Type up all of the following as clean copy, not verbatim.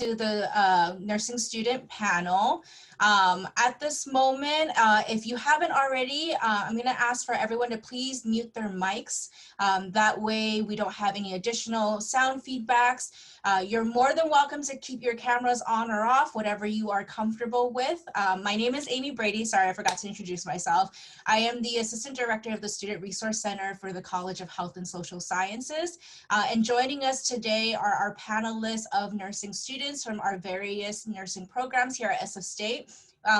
to the nursing student panel. At this moment, if you haven't already, I'm going to ask for everyone to please mute their mics. That way we don't have any additional sound feedbacks. You're more than welcome to keep your cameras on or off, whatever you are comfortable with. My name is Amy Brady. Sorry, I forgot to introduce myself. I am the Assistant Director of the Student Resource Center for the College of Health and Social Sciences. And joining us today are our panelists of nursing students from our various nursing programs here at SF State.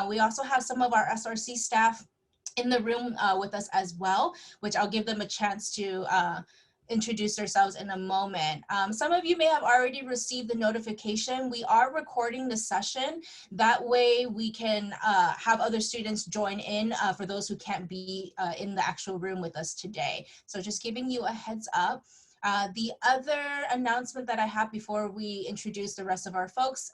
We also have some of our SRC staff in the room with us as well, which I'll give them a chance to introduce themselves in a moment. Some of you may have already received the notification. We are recording the session. That way we can have other students join in for those who can't be in the actual room with us today. So just giving you a heads up. The other announcement that I have before we introduce the rest of our folks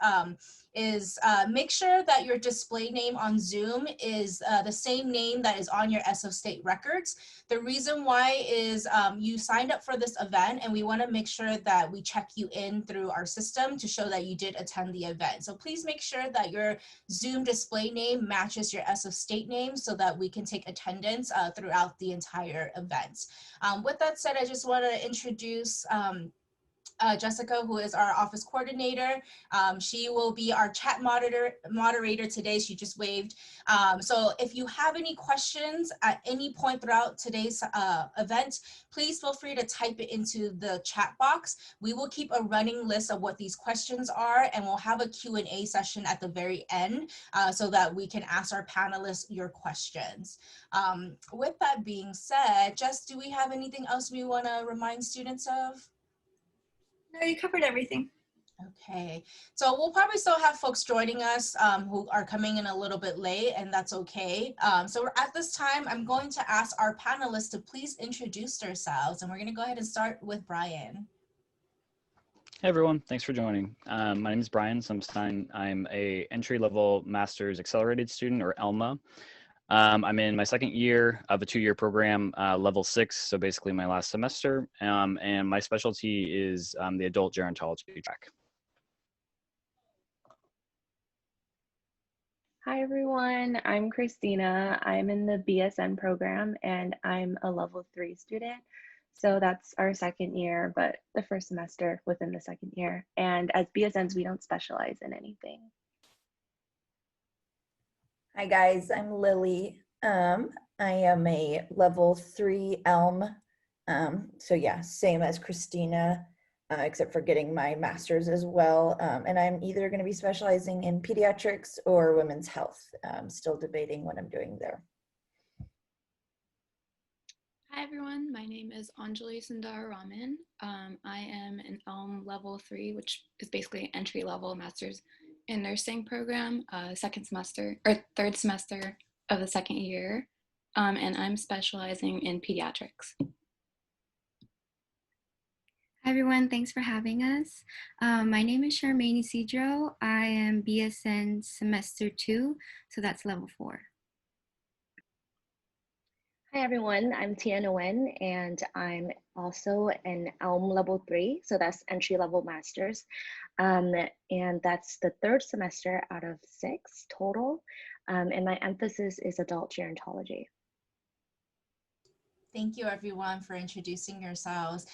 is make sure that your display name on Zoom is the same name that is on your SF State records. The reason why is you signed up for this event and we want to make sure that we check you in through our system to show that you did attend the event. So please make sure that your Zoom display name matches your SF State name so that we can take attendance throughout the entire event. With that said, I just want to introduce Jessica, who is our office coordinator. She will be our chat moderator today. She just waved. So if you have any questions at any point throughout today's event, please feel free to type it into the chat box. We will keep a running list of what these questions are, and we'll have a Q&A session at the very end so that we can ask our panelists your questions. With that being said, Jess, do we have anything else we want to remind students of? No, you covered everything. Okay, so we'll probably still have folks joining us who are coming in a little bit late, and that's okay. So at this time, I'm going to ask our panelists to please introduce themselves, and we're going to go ahead and start with Brian. Hey everyone, thanks for joining. My name is Brian Sumstein. I'm a entry-level master's accelerated student, or ELMA. I'm in my second year of a 2-year program, level 6, so basically my last semester, and my specialty is the adult gerontology track. Hi everyone, I'm Christina. I'm in the BSN program and I'm a level 3 student. So that's our second year, but the first semester within the second year. And as BSNs, we don't specialize in anything. Hi guys, I'm Lily. I am a level 3 ELM. So yeah, same as Christina, except for getting my master's as well. And I'm either going to be specializing in pediatrics or women's health. I'm still debating what I'm doing there. Hi everyone, my name is Anjali Sundaraman. I am an ELM level 3, which is basically entry level master's in nursing program, third semester of the second year, and I'm specializing in pediatrics. Hi everyone, thanks for having us. My name is Charmaine Isidro. I am BSN semester 2, so that's level 4. Hi everyone, I'm Tiana Wen and I'm also an ELM level 3, so that's entry level masters. And that's the third semester out of 6 total. And my emphasis is adult gerontology. Thank you everyone for introducing yourselves.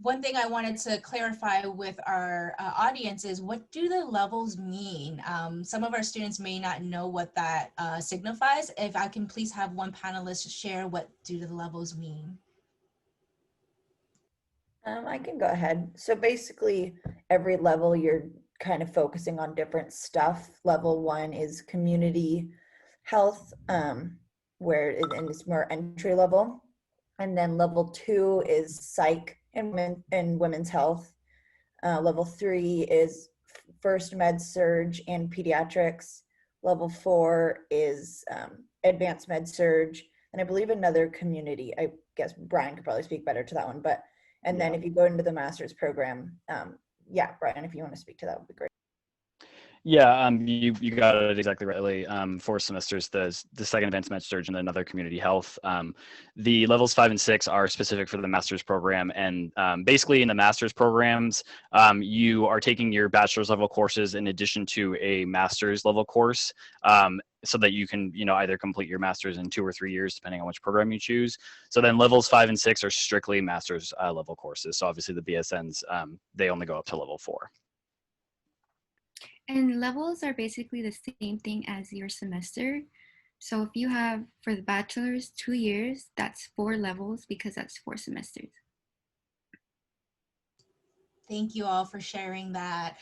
One thing I wanted to clarify with our audience is, what do the levels mean? Some of our students may not know what that signifies. If I can please have one panelist share what do the levels mean. I can go ahead. So basically, every level you're kind of focusing on different stuff. Level 1 is community health, and it's more entry level. And then level 2 is psych and women's health. Level 3 is first med surg and pediatrics. Level 4 is advanced med surg. And I believe another community. I guess Brian could probably speak better to that one, but and then if you go into the master's program, yeah, Brian, if you want to speak to that would be great. Yeah, you got it exactly rightly. 4 semesters, the second advanced med surg and another community health. The levels 5 and 6 are specific for the master's program, and basically in the master's programs, you are taking your bachelor's level courses in addition to a master's level course, so that you can either complete your master's in 2 or 3 years, depending on which program you choose. So then levels 5 and 6 are strictly master's level courses. So obviously the BSNs, they only go up to level 4. And levels are basically the same thing as your semester. So if you have, for the bachelor's, 2 years, that's 4 levels because that's 4 semesters. Thank you all for sharing that.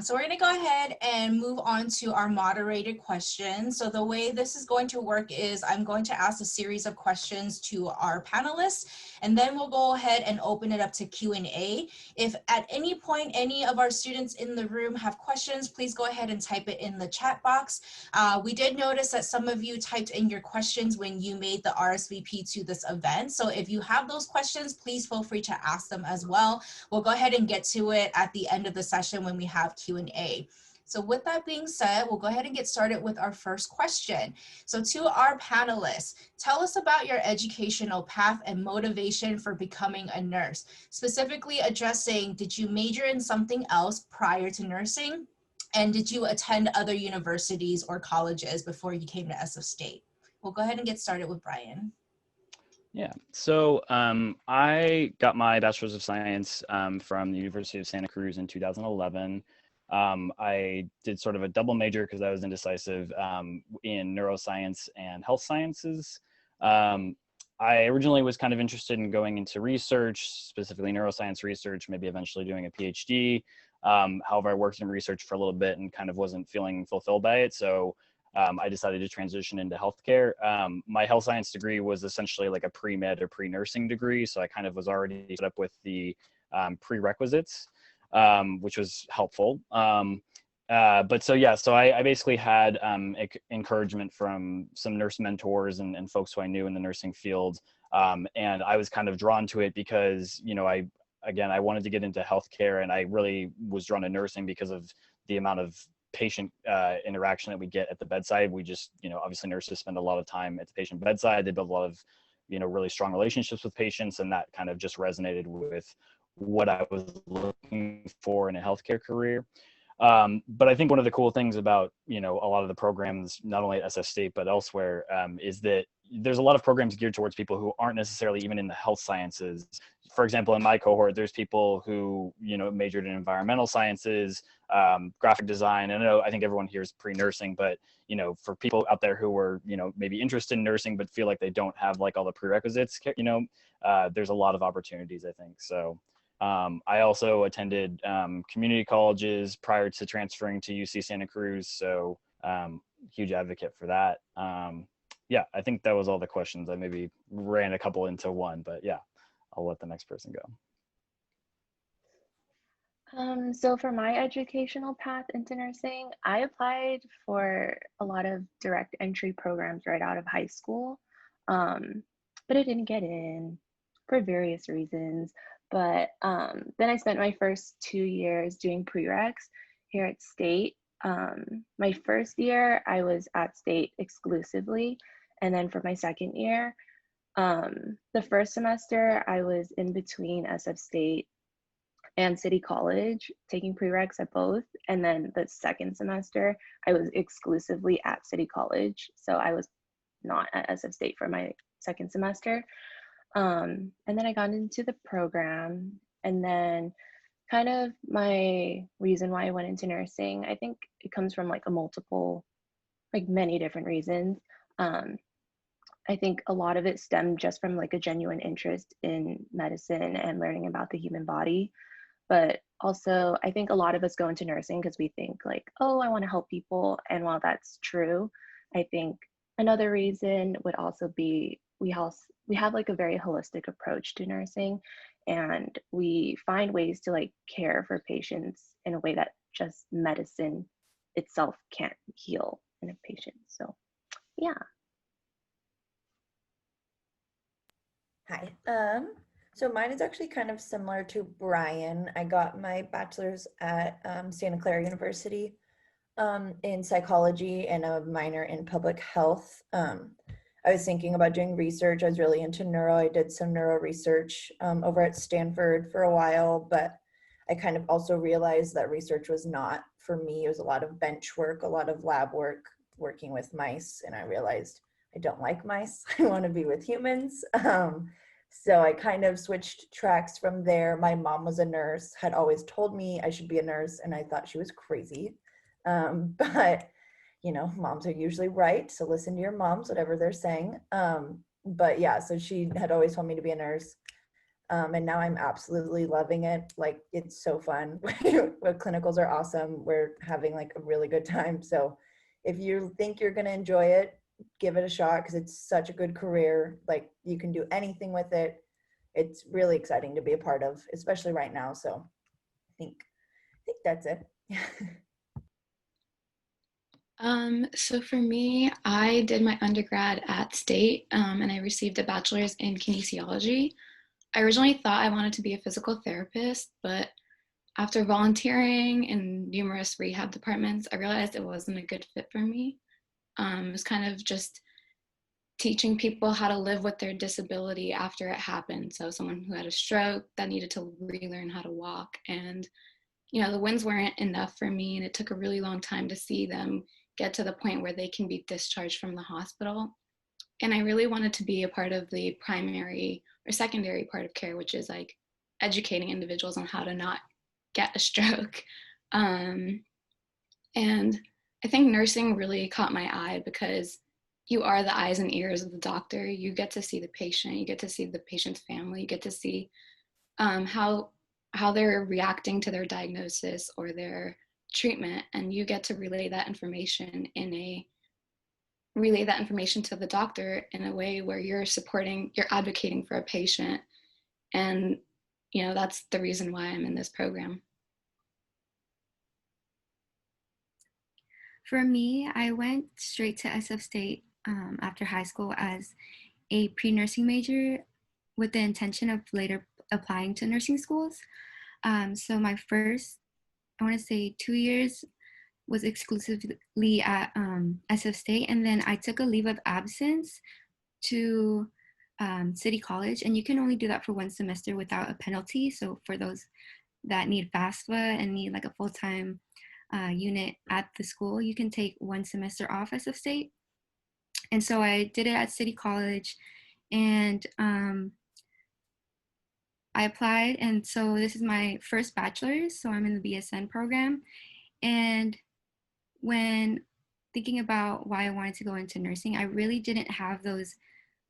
So we're going to go ahead and move on to our moderated questions. So the way this is going to work is I'm going to ask a series of questions to our panelists, and then we'll go ahead and open it up to Q&A. If at any point any of our students in the room have questions, please go ahead and type it in the chat box. We did notice that some of you typed in your questions when you made the RSVP to this event. So if you have those questions, please feel free to ask them as well. We'll go ahead and get to it at the end of the session when we have Q&A. So with that being said, we'll go ahead and get started with our first question. So to our panelists, tell us about your educational path and motivation for becoming a nurse, specifically addressing, did you major in something else prior to nursing? And did you attend other universities or colleges before you came to SF State? We'll go ahead and get started with Brian. Yeah, so I got my Bachelor's of Science from the University of Santa Cruz in 2011. I did sort of a double major because I was indecisive in neuroscience and health sciences. I originally was kind of interested in going into research, specifically neuroscience research, maybe eventually doing a PhD. However, I worked in research for a little bit and kind of wasn't feeling fulfilled by it. So I decided to transition into healthcare. My health science degree was essentially like a pre-med or pre-nursing degree. So I kind of was already set up with the prerequisites, which was helpful. But so I basically had encouragement from some nurse mentors and folks who I knew in the nursing field. And I was kind of drawn to it because, I wanted to get into healthcare, and I really was drawn to nursing because of the amount of patient interaction that we get at the bedside. We just, obviously nurses spend a lot of time at the patient bedside. They build a lot of, really strong relationships with patients, and that kind of just resonated with what I was looking for in a healthcare career. But I think one of the cool things about, a lot of the programs, not only at SF State, but elsewhere, is that there's a lot of programs geared towards people who aren't necessarily even in the health sciences. For example, in my cohort, there's people who, majored in environmental sciences, graphic design. I think everyone here is pre-nursing, but, for people out there who were, maybe interested in nursing, but feel like they don't have like all the prerequisites, there's a lot of opportunities, I think. So I also attended community colleges prior to transferring to UC Santa Cruz. So huge advocate for that. Yeah, I think that was all the questions. I maybe ran a couple into one, but yeah, I'll let the next person go. So for my educational path into nursing, I applied for a lot of direct entry programs right out of high school, but I didn't get in for various reasons. But then I spent my first 2 years doing prereqs here at State. My first year, I was at State exclusively. And then for my second year, the first semester, I was in between SF State and City College, taking prereqs at both. And then the second semester, I was exclusively at City College. So I was not at SF State for my second semester. And then I got into the program, and then kind of my reason why I went into nursing, I think it comes from like many different reasons. I think a lot of it stemmed just from like a genuine interest in medicine and learning about the human body. But also, I think a lot of us go into nursing because we think like, oh, I want to help people. And while that's true, I think another reason would also be we have like a very holistic approach to nursing, and we find ways to like care for patients in a way that just medicine itself can't heal in a patient. So yeah. Hi. So mine is actually kind of similar to Brian. I got my bachelor's at Santa Clara University. in psychology and a minor in public health. I was thinking about doing research. I was really into neuro. I did some neuro research over at Stanford for a while, but I kind of also realized that research was not for me. It was a lot of bench work, a lot of lab work, working with mice, and I realized I don't like mice. I want to be with humans. So I kind of switched tracks from there. My mom was a nurse, had always told me I should be a nurse, and I thought she was crazy. But you know, moms are usually right, so listen to your moms, whatever they're saying. But yeah, so she had always told me to be a nurse. And now I'm absolutely loving it. Like, it's so fun. Clinicals are awesome. We're having like a really good time. So if you think you're going to enjoy it, give it a shot, because it's such a good career. Like, you can do anything with it. It's really exciting to be a part of, especially right now. So I think that's it. So for me, I did my undergrad at State, and I received a bachelor's in kinesiology. I originally thought I wanted to be a physical therapist, but after volunteering in numerous rehab departments, I realized it wasn't a good fit for me. It was kind of just teaching people how to live with their disability after it happened. So someone who had a stroke that needed to relearn how to walk, and the wins weren't enough for me, and it took a really long time to see them get to the point where they can be discharged from the hospital. And I really wanted to be a part of the primary or secondary part of care, which is like educating individuals on how to not get a stroke. And I think nursing really caught my eye because you are the eyes and ears of the doctor. You get to see the patient, you get to see the patient's family, you get to see how they're reacting to their diagnosis or their treatment, and you get to relay that information to the doctor in a way where you're advocating for a patient. And that's the reason why I'm in this program. For me, I went straight to SF State after high school as a pre-nursing major with the intention of later applying to nursing schools. So my first, I want to say 2 years was exclusively at SF State, and then I took a leave of absence to City College, and you can only do that for 1 semester without a penalty. So for those that need FAFSA and need like a full-time unit at the school, you can take 1 semester off SF State. And so I did it at City College, and I applied, and so this is my first bachelor's, so I'm in the BSN program. And when thinking about why I wanted to go into nursing, I really didn't have those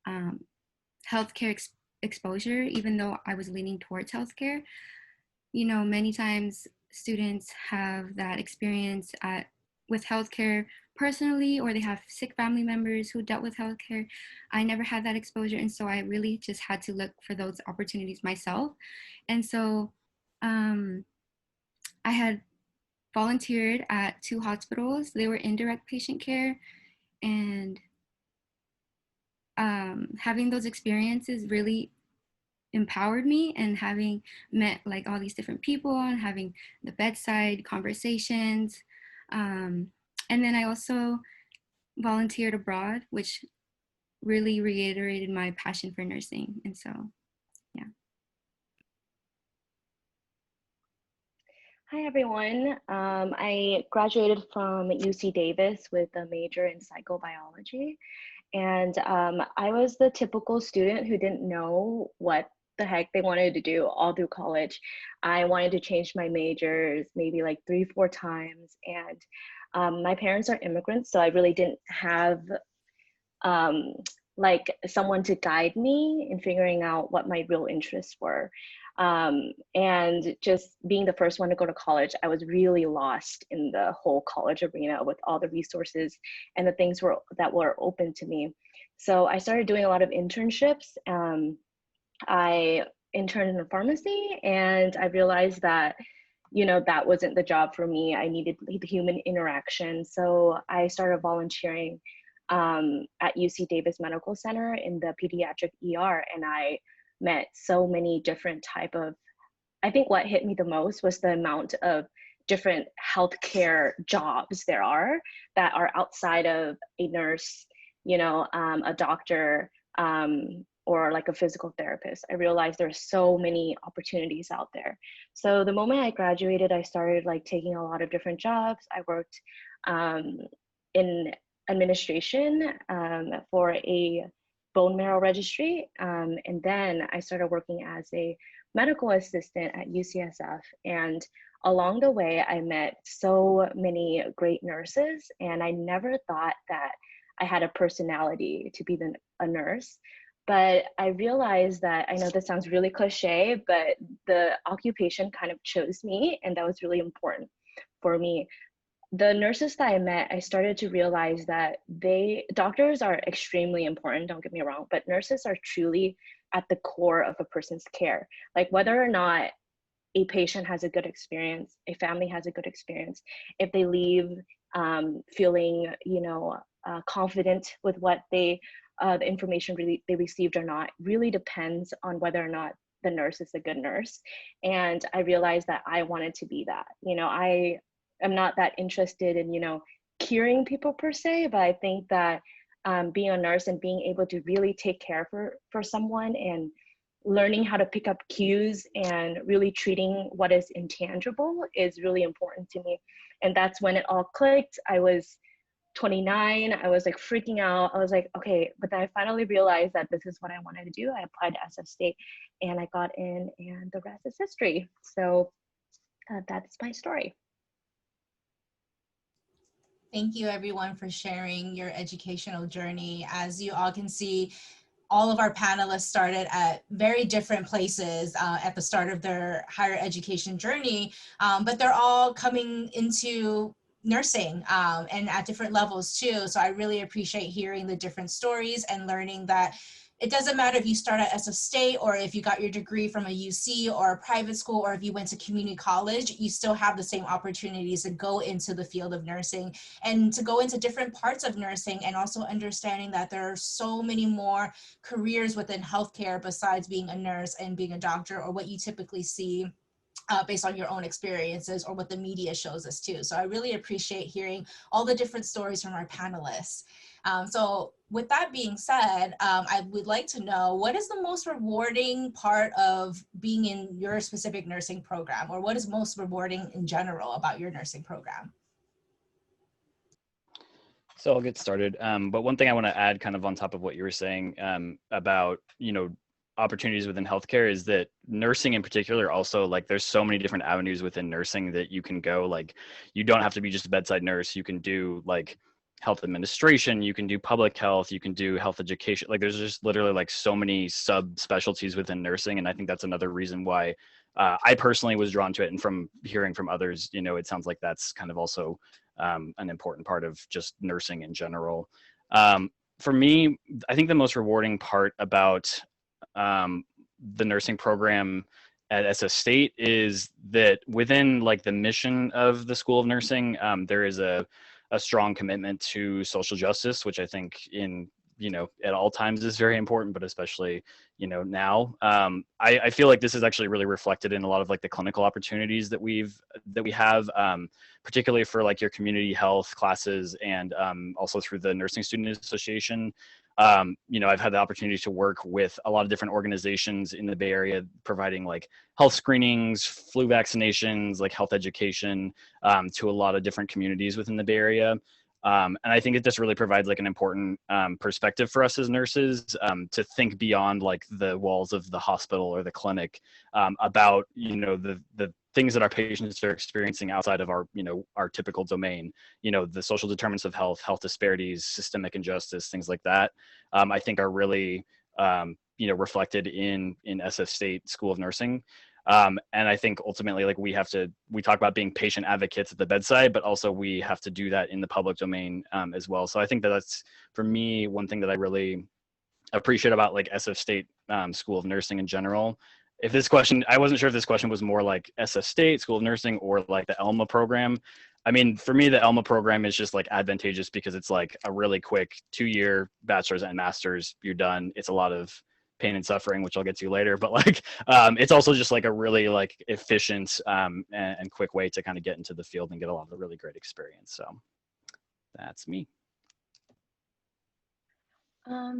healthcare exposure, even though I was leaning towards healthcare. Many times students have that experience with healthcare personally, or they have sick family members who dealt with healthcare. I never had that exposure, and so I really just had to look for those opportunities myself. And so I had volunteered at 2 hospitals. They were indirect patient care, and having those experiences really empowered me, and having met like all these different people and having the bedside conversations. And then I also volunteered abroad, which really reiterated my passion for nursing. And so, yeah. Hi, everyone. I graduated from UC Davis with a major in psychobiology. And I was the typical student who didn't know what the heck they wanted to do all through college. I wanted to change my majors maybe like 3-4 times. And my parents are immigrants, so I really didn't have like someone to guide me in figuring out what my real interests were. And just being the first one to go to college, I was really lost in the whole college arena with all the resources and the things that were open to me. So I started doing a lot of internships. I interned in a pharmacy, and I realized that that wasn't the job for me. I needed the human interaction. So I started volunteering at UC Davis Medical Center in the pediatric ER, and I met so many different I think what hit me the most was the amount of different healthcare jobs there are that are outside of a nurse, a doctor, or like a physical therapist. I realized there's so many opportunities out there. So the moment I graduated, I started like taking a lot of different jobs. I worked in administration for a bone marrow registry. And then I started working as a medical assistant at UCSF. And along the way, I met so many great nurses, and I never thought that I had a personality to be a nurse. But I realized that, I know this sounds really cliche, but the occupation kind of chose me, and that was really important for me. The nurses that I met, I started to realize that doctors are extremely important, don't get me wrong, but nurses are truly at the core of a person's care. Like whether or not a patient has a good experience, a family has a good experience, if they leave feeling, confident with what the information they received or not, really depends on whether or not the nurse is a good nurse. And I realized that I wanted to be that. I'm not that interested in, curing people per se, but I think that being a nurse and being able to really take care for someone and learning how to pick up cues and really treating what is intangible is really important to me. And that's when it all clicked. I was 29. I was like freaking out. I was like, okay, but then I finally realized that this is what I wanted to do. I applied to SF State and I got in, and the rest is history. So that's my story. Thank you everyone for sharing your educational journey. As you all can see, all of our panelists started at very different places at the start of their higher education journey, but they're all coming into nursing and at different levels too. So I really appreciate hearing the different stories and learning that it doesn't matter if you start at SF State or if you got your degree from a UC or a private school, or if you went to community college, you still have the same opportunities to go into the field of nursing and to go into different parts of nursing, and also understanding that there are so many more careers within healthcare besides being a nurse and being a doctor, or what you typically see based on your own experiences or what the media shows us too. So I really appreciate hearing all the different stories from our panelists. So with that being said, I would like to know, what is the most rewarding part of being in your specific nursing program, or what is most rewarding in general about your nursing program? So I'll get started. But one thing I want to add kind of on top of what you were saying about, opportunities within healthcare is that nursing in particular also, like, there's so many different avenues within nursing that you can go. Like, you don't have to be just a bedside nurse. You can do like health administration, you can do public health, you can do health education. Like, there's just literally like so many subspecialties within nursing. And I think that's another reason why I personally was drawn to it. And from hearing from others, it sounds like that's kind of also an important part of just nursing in general. For me, I think the most rewarding part about the nursing program at SF State is that within like the mission of the School of Nursing, there is a strong commitment to social justice, which I think at all times is very important, but especially, now. I feel like this is actually really reflected in a lot of like the clinical opportunities that we have, particularly for like your community health classes, and also through the Nursing Student Association. I've had the opportunity to work with a lot of different organizations in the Bay Area, providing like health screenings, flu vaccinations, like health education to a lot of different communities within the Bay Area. And I think it just really provides like an important perspective for us as nurses to think beyond like the walls of the hospital or the clinic about, the things that our patients are experiencing outside of our, our typical domain, the social determinants of health, health disparities, systemic injustice, things like that, I think are really, reflected in SF State School of Nursing. And I think ultimately, like, we talk about being patient advocates at the bedside, but also we have to do that in the public domain as well. So I think that's, for me, one thing that I really appreciate about like SF State School of Nursing in general. If this question, I wasn't sure if this question was more like SF State School of Nursing or like the ELMA program. I mean, for me, the ELMA program is just like advantageous because it's like a really quick 2-year bachelor's and master's, you're done. It's a lot of pain and suffering, which I'll get to later, but like it's also just like a really like efficient and quick way to kind of get into the field and get a lot of really great experience. So that's me.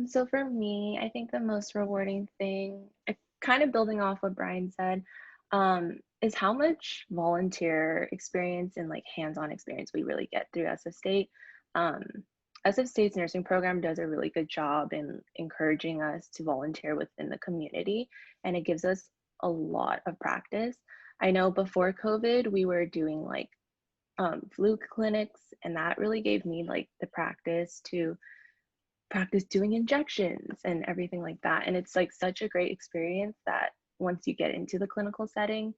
So for me, I think the most rewarding thing, kind of building off what Brian said, is how much volunteer experience and like hands-on experience we really get through SF State. SF State's nursing program does a really good job in encouraging us to volunteer within the community, and it gives us a lot of practice. I know before COVID, we were doing like flu clinics, and that really gave me like the practice to practice doing injections and everything like that. And it's like such a great experience that once you get into the clinical setting,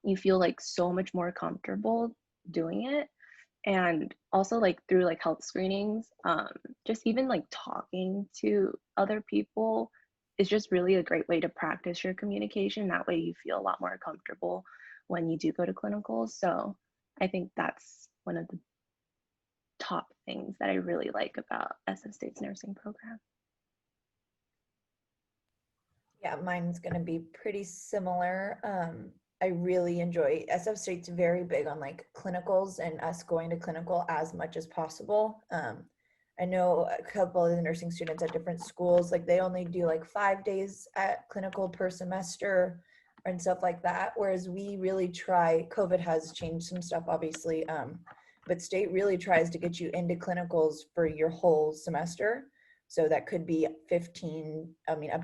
you feel like so much more comfortable doing it. And also like through like health screenings, just even like talking to other people is just really a great way to practice your communication. That way you feel a lot more comfortable when you do go to clinicals. So I think that's one of the top things that I really like about SF State's nursing program. Yeah, mine's going to be pretty similar. I really enjoy SF State's very big on like clinicals and us going to clinical as much as possible. I know a couple of the nursing students at different schools, like they only do like 5 days at clinical per semester and stuff like that. Whereas we really try, COVID has changed some stuff obviously, but state really tries to get you into clinicals for your whole semester. So that could be up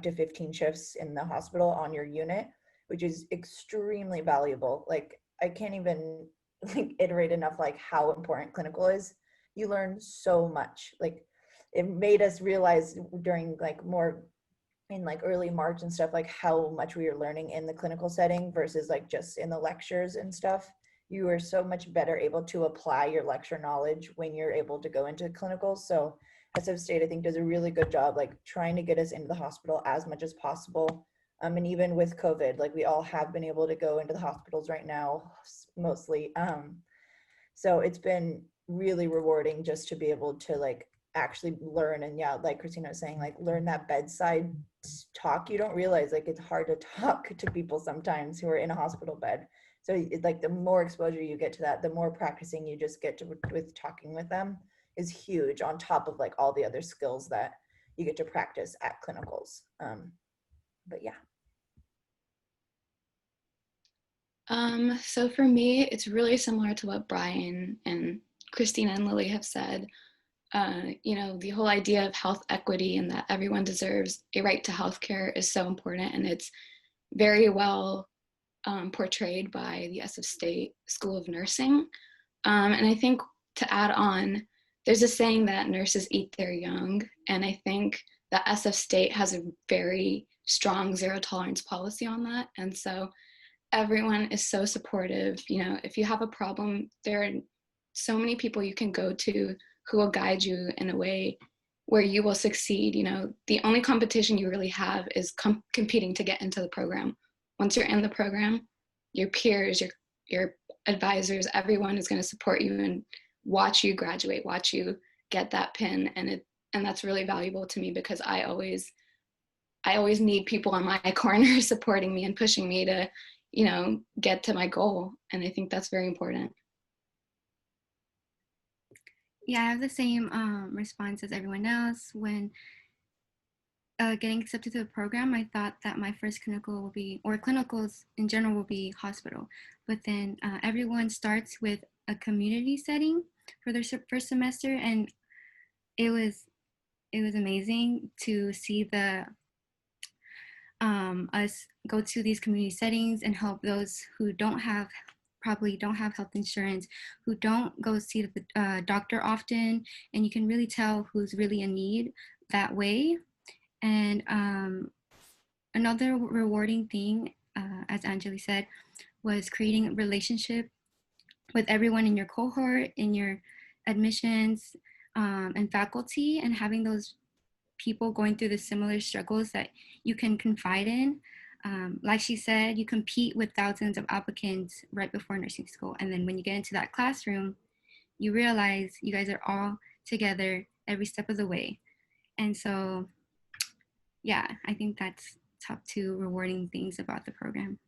to 15 shifts in the hospital on your unit, which is extremely valuable. Like I can't even like iterate enough like how important clinical is. You learn so much. Like it made us realize during like more in like early March and stuff, like how much we were learning in the clinical setting versus like just in the lectures and stuff. You are so much better able to apply your lecture knowledge when you're able to go into clinicals. So SF State, I think, does a really good job, like trying to get us into the hospital as much as possible. And even with COVID, like we all have been able to go into the hospitals right now, mostly. So it's been really rewarding just to be able to like actually learn. And yeah, like Christina was saying, like learn that bedside talk. You don't realize like it's hard to talk to people sometimes who are in a hospital bed. So it's like the more exposure you get to that, the more practicing you just get to with talking with them is huge on top of like all the other skills that you get to practice at clinicals. But yeah. So for me, it's really similar to what Brian and Christina and Lily have said. The whole idea of health equity and that everyone deserves a right to healthcare is so important, and it's very well portrayed by the SF State School of Nursing. And I think to add on, there's a saying that nurses eat their young, and I think that SF State has a very strong zero tolerance policy on that. And so everyone is so supportive. If you have a problem, there are so many people you can go to who will guide you in a way where you will succeed. The only competition you really have is competing to get into the program. Once you're in the program, your peers, your advisors, everyone is going to support you and watch you graduate, watch you get that pin. And that's really valuable to me because I always need people on my corner supporting me and pushing me to, get to my goal. And I think that's very important. Yeah, I have the same response as everyone else. When getting accepted to the program, I thought that my first clinical will be, or clinicals in general will be hospital. But then everyone starts with a community setting for their first semester, and it was amazing to see us go to these community settings and help those who probably don't have health insurance, who don't go see the doctor often, and you can really tell who's really in need that way. And another rewarding thing, as Anjali said, was creating a relationship with everyone in your cohort, in your admissions, and faculty, and having those people going through the similar struggles that you can confide in. Like she said, you compete with thousands of applicants right before nursing school. And then when you get into that classroom, you realize you guys are all together every step of the way. And so, yeah, I think that's top two rewarding things about the program.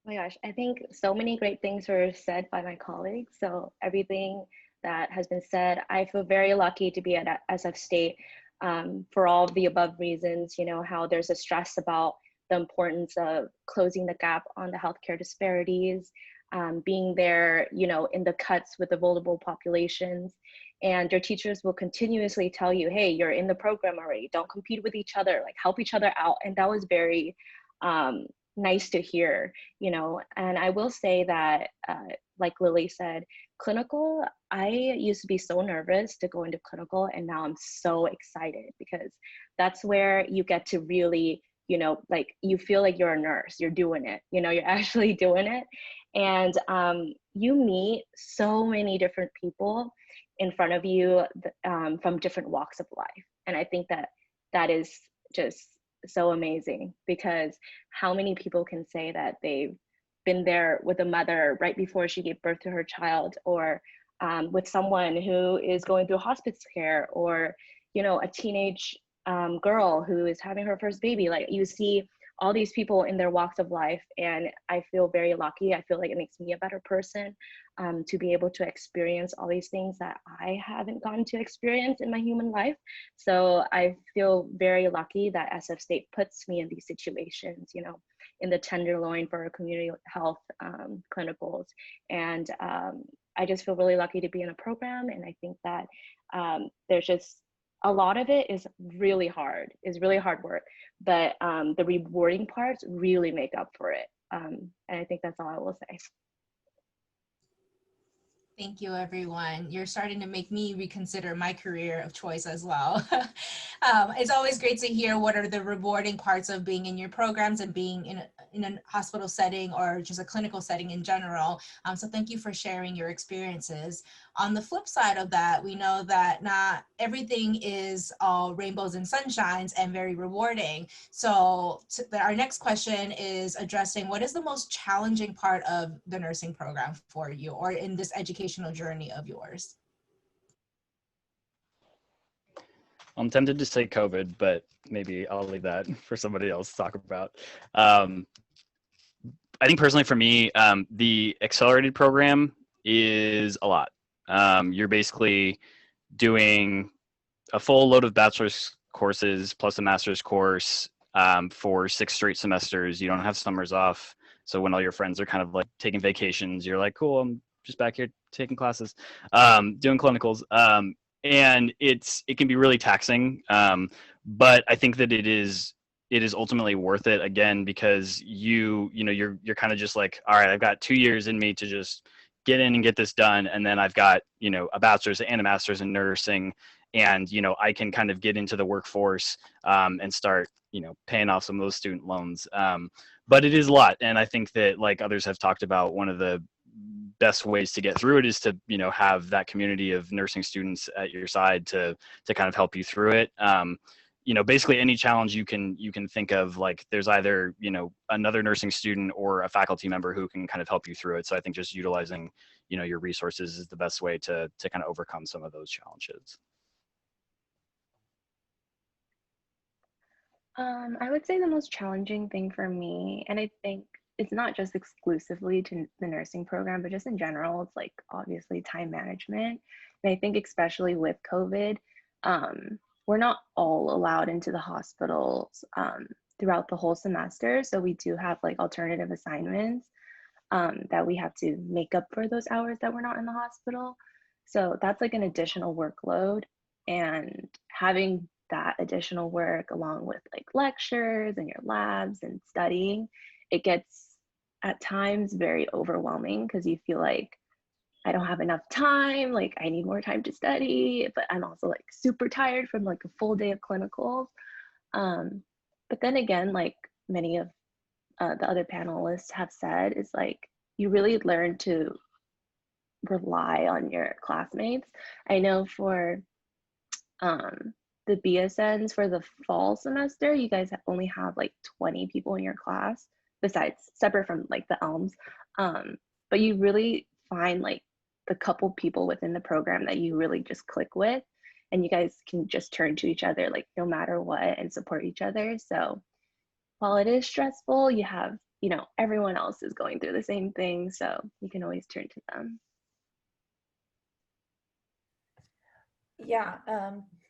Oh my gosh, I think so many great things were said by my colleagues. So everything that has been said, I feel very lucky to be at SF State for all of the above reasons, you know, how there's a stress about the importance of closing the gap on the healthcare disparities, being there, you know, in the cuts with the vulnerable populations. And your teachers will continuously tell you, hey, you're in the program already, don't compete with each other, like help each other out. And that was very nice to hear, you know. And I will say that, like Lily said, clinical, I used to be so nervous to go into clinical, and now I'm so excited because that's where you get to really, you know, like you feel like you're a nurse, you're doing it, you know, you're actually doing it. And you meet so many different people in front of you from different walks of life. And I think that that is just so amazing, because how many people can say that they've been there with a mother right before she gave birth to her child, or with someone who is going through hospice care, or, you know, a teenage girl who is having her first baby. Like, you see all these people in their walks of life, and I feel very lucky. I feel like it makes me a better person to be able to experience all these things that I haven't gotten to experience in my human life. So I feel very lucky that SF State puts me in these situations, you know, in the tenderloin for community health clinicals. And I just feel really lucky to be in a program. And I think that there's just a lot of it is really hard work, but the rewarding parts really make up for it. And I think that's all I will say. Thank you, everyone. You're starting to make me reconsider my career of choice as well. It's always great to hear what are the rewarding parts of being in your programs and being in a hospital setting or just a clinical setting in general. So thank you for sharing your experiences. On the flip side of that, we know that not everything is all rainbows and sunshines and very rewarding. So our next question is addressing what is the most challenging part of the nursing program for you, or in this educational journey of yours? I'm tempted to say COVID, but maybe I'll leave that for somebody else to talk about. I think personally for me, the accelerated program is a lot. You're basically doing a full load of bachelor's courses plus a master's course for 6 straight semesters. You don't have summers off. So when all your friends are kind of like taking vacations, you're like, cool, I'm just back here taking classes, doing clinicals. And it can be really taxing. But I think that it is ultimately worth it, again, because you're kind of just like, all right, I've got 2 years in me to just get in and get this done. And then I've got, you know, a bachelor's and a master's in nursing. And, you know, I can kind of get into the workforce and start, you know, paying off some of those student loans. But it is a lot. And I think that, like others have talked about, one of the best ways to get through it is to, you know, have that community of nursing students at your side to kind of help you through it. You know, basically any challenge you can think of, like there's either, you know, another nursing student or a faculty member who can kind of help you through it. So I think just utilizing, you know, your resources is the best way to kind of overcome some of those challenges. I would say the most challenging thing for me, and I think it's not just exclusively to the nursing program, but just in general, it's like obviously time management. And I think especially with COVID, we're not all allowed into the hospitals throughout the whole semester. So we do have like alternative assignments that we have to make up for those hours that we're not in the hospital. So that's like an additional workload, and having that additional work along with like lectures and your labs and studying, it gets at times very overwhelming because you feel like I don't have enough time, like I need more time to study, but I'm also like super tired from like a full day of clinicals. But then again, like many of the other panelists have said, is like you really learn to rely on your classmates. I know for the BSNs for the fall semester, you guys only have like 20 people in your class, besides separate from like the ELMs. But you really find like the couple people within the program that you really just click with. and you guys can just turn to each other like no matter what and support each other. So while it is stressful, you have, you know, everyone else is going through the same thing, so you can always turn to them. Yeah,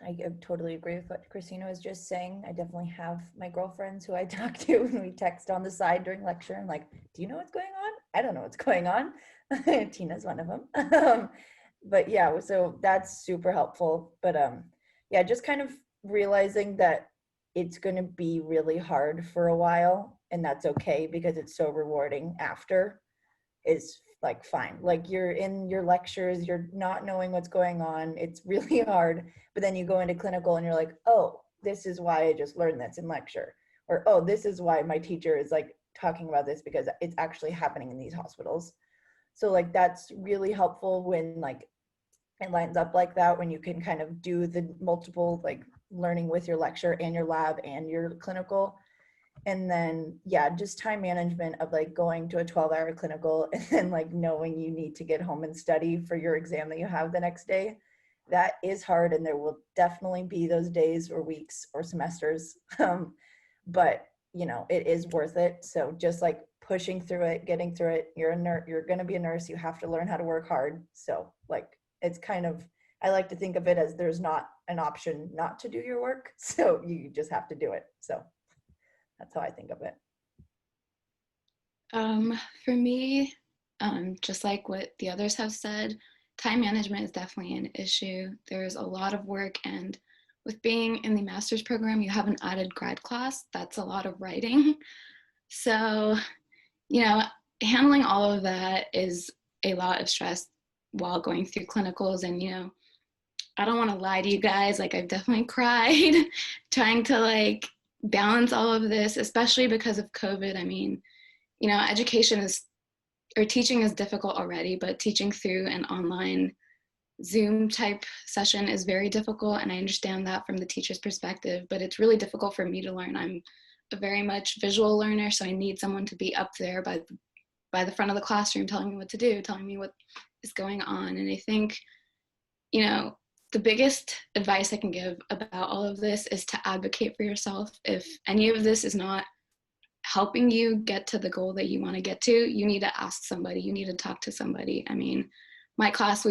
I totally agree with what Christina was just saying. I definitely have my girlfriends who I talk to and we text on the side during lecture and like, do you know what's going on? I don't know what's going on. Tina's one of them. But yeah, so that's super helpful. But yeah, just kind of realizing that it's going to be really hard for a while, and that's okay because it's so rewarding after, is like fine. Like you're in your lectures, you're not knowing what's going on, it's really hard, but then you go into clinical and you're like, oh, this is why I just learned this in lecture, or oh, this is why my teacher is like talking about this because it's actually happening in these hospitals. So like that's really helpful when like it lines up like that, when you can kind of do the multiple like learning with your lecture and your lab and your clinical. And then yeah, just time management of like going to a 12-hour clinical and then like knowing you need to get home and study for your exam that you have the next day. That is hard, and there will definitely be those days or weeks or semesters, but you know, it is worth it. So just like pushing through it, getting through it. You're a nurse, you're going to be a nurse, you have to learn how to work hard. So like it's kind of, I like to think of it as there's not an option not to do your work, so you just have to do it. So that's how I think of it. For me, just like what the others have said, time management is definitely an issue. There's a lot of work, and with being in the master's program, you have an added grad class. That's a lot of writing. So, you know, handling all of that is a lot of stress while going through clinicals. And, you know, I don't want to lie to you guys, like I've definitely cried trying to like balance all of this, especially because of COVID. I mean, you know, education is, or teaching is difficult already, but teaching through an online Zoom type session is very difficult. And I understand that from the teacher's perspective, but it's really difficult for me to learn. I'm a very much visual learner, so I need someone to be up there by the front of the classroom telling me what to do, telling me what is going on. And I think, you know, the biggest advice I can give about all of this is to advocate for yourself. If any of this is not helping you get to the goal that you want to get to, you need to ask somebody, you need to talk to somebody. I mean, my class,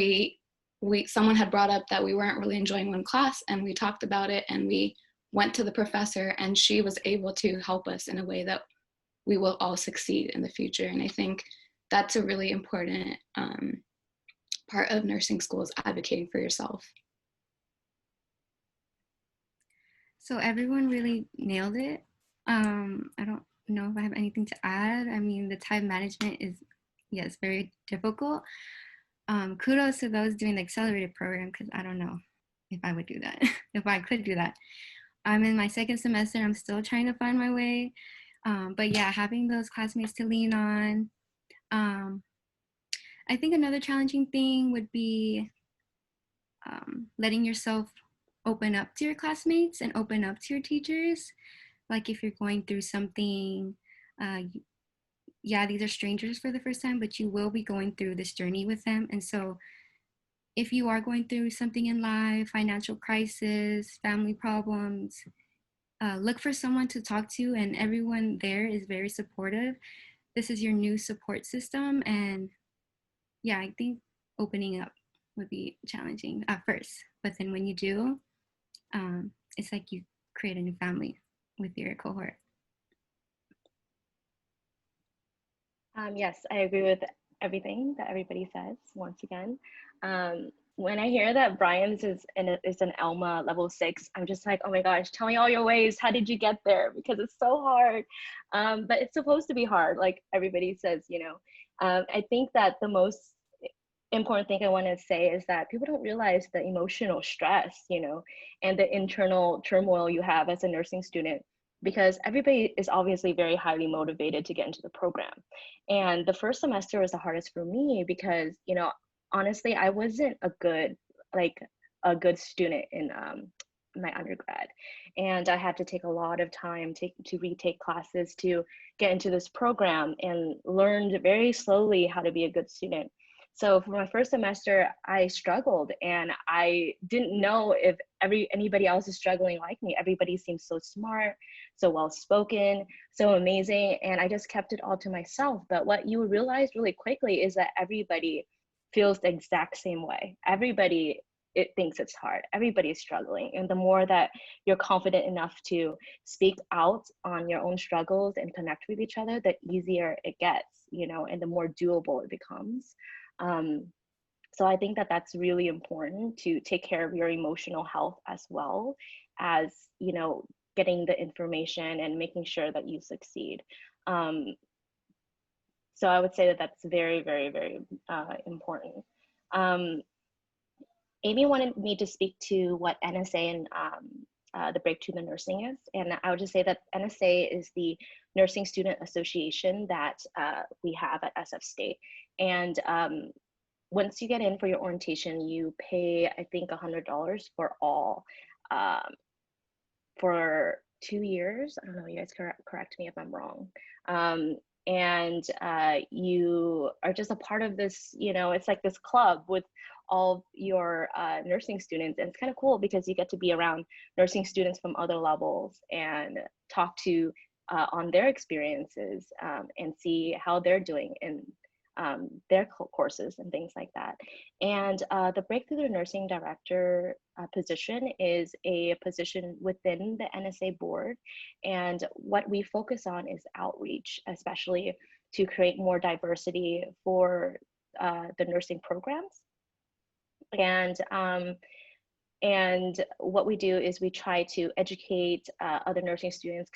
someone had brought up that we weren't really enjoying one class, and we talked about it, and we went to the professor, and she was able to help us in a way that we will all succeed in the future. And I think that's a really important part of nursing school, is advocating for yourself. So everyone really nailed it. I don't know if I have anything to add. I mean, the time management is, yes, very difficult. Kudos to those doing the accelerated program, because I don't know if I would do that, if I could do that. I'm in my second semester. I'm still trying to find my way. But yeah, having those classmates to lean on. I think another challenging thing would be letting yourself open up to your classmates and open up to your teachers. Like if you're going through something, yeah, these are strangers for the first time, but you will be going through this journey with them. And so if you are going through something in life, financial crisis, family problems, look for someone to talk to, and everyone there is very supportive. This is your new support system. And yeah, I think opening up would be challenging at first, but then when you do, it's like you create a new family with your cohort. Yes, I agree with everything that everybody says. Once again, when I hear that Brian's is an Alma level 6, I'm just like, oh my gosh, tell me all your ways. How did you get there? Because it's so hard. But it's supposed to be hard, like everybody says, you know. I think that the most important thing I want to say is that people don't realize the emotional stress, you know, and the internal turmoil you have as a nursing student, because everybody is obviously very highly motivated to get into the program. And the first semester was the hardest for me because, you know, honestly, I wasn't a good student in my undergrad. And I had to take a lot of time to retake classes to get into this program, and learned very slowly how to be a good student. So for my first semester, I struggled, and I didn't know if anybody else is struggling like me. Everybody seems so smart, so well-spoken, so amazing, and I just kept it all to myself. But what you realize really quickly is that everybody feels the exact same way. Everybody thinks it's hard. Everybody is struggling. And the more that you're confident enough to speak out on your own struggles and connect with each other, the easier it gets, you know, and the more doable it becomes. So I think that that's really important, to take care of your emotional health as well as, you know, getting the information and making sure that you succeed. So I would say that that's very, very, very important. Amy wanted me to speak to what NSA and the Breakthrough the Nursing is. And I would just say that NSA is the Nursing Student Association that we have at SF State. And once you get in for your orientation, you pay, I think, $100 for all, for 2 years. I don't know, you guys correct me if I'm wrong. And you are just a part of this, you know, it's like this club with all your nursing students. And it's kind of cool because you get to be around nursing students from other levels and talk to on their experiences and see how they're doing in their courses and things like that. And the Breakthrough the Nursing Director position is a position within the NSA board. And what we focus on is outreach, especially to create more diversity for the nursing programs. And what we do is we try to educate other nursing students,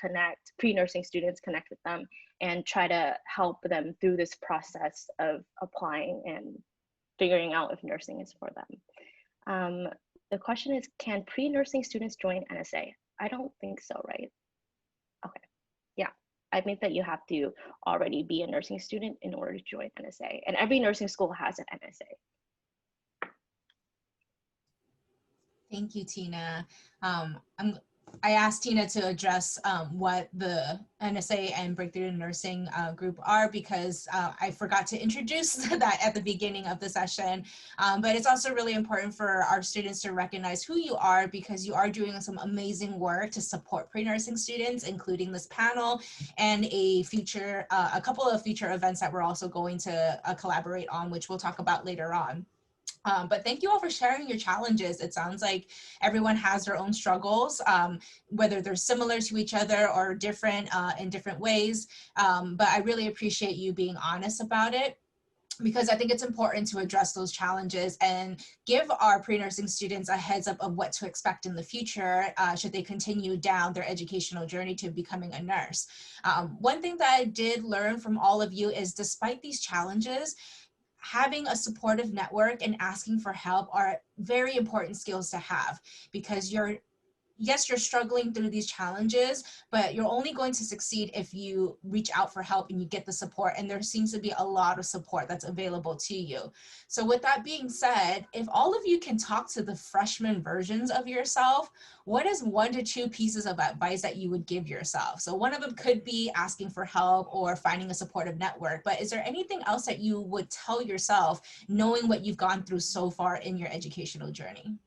pre-nursing students, connect with them, and try to help them through this process of applying and figuring out if nursing is for them. The question is, can pre-nursing students join NSA? I don't think so, right? Okay, yeah. I think that you have to already be a nursing student in order to join NSA, and every nursing school has an NSA. Thank you, Tina. I asked Tina to address what the NSA and Breakthrough in Nursing group are, because I forgot to introduce that at the beginning of the session. But it's also really important for our students to recognize who you are, because you are doing some amazing work to support pre-nursing students, including this panel and a couple of future events that we're also going to collaborate on, which we'll talk about later on. But thank you all for sharing your challenges. It sounds like everyone has their own struggles, whether they're similar to each other or different in different ways. But I really appreciate you being honest about it, because I think it's important to address those challenges and give our pre-nursing students a heads up of what to expect in the future should they continue down their educational journey to becoming a nurse. One thing that I did learn from all of you is, despite these challenges, having a supportive network and asking for help are very important skills to have, because yes, you're struggling through these challenges, but you're only going to succeed if you reach out for help and you get the support. And there seems to be a lot of support that's available to you. So with that being said, if all of you can talk to the freshman versions of yourself, what is 1 to 2 pieces of advice that you would give yourself? So one of them could be asking for help or finding a supportive network, but is there anything else that you would tell yourself, knowing what you've gone through so far in your educational journey?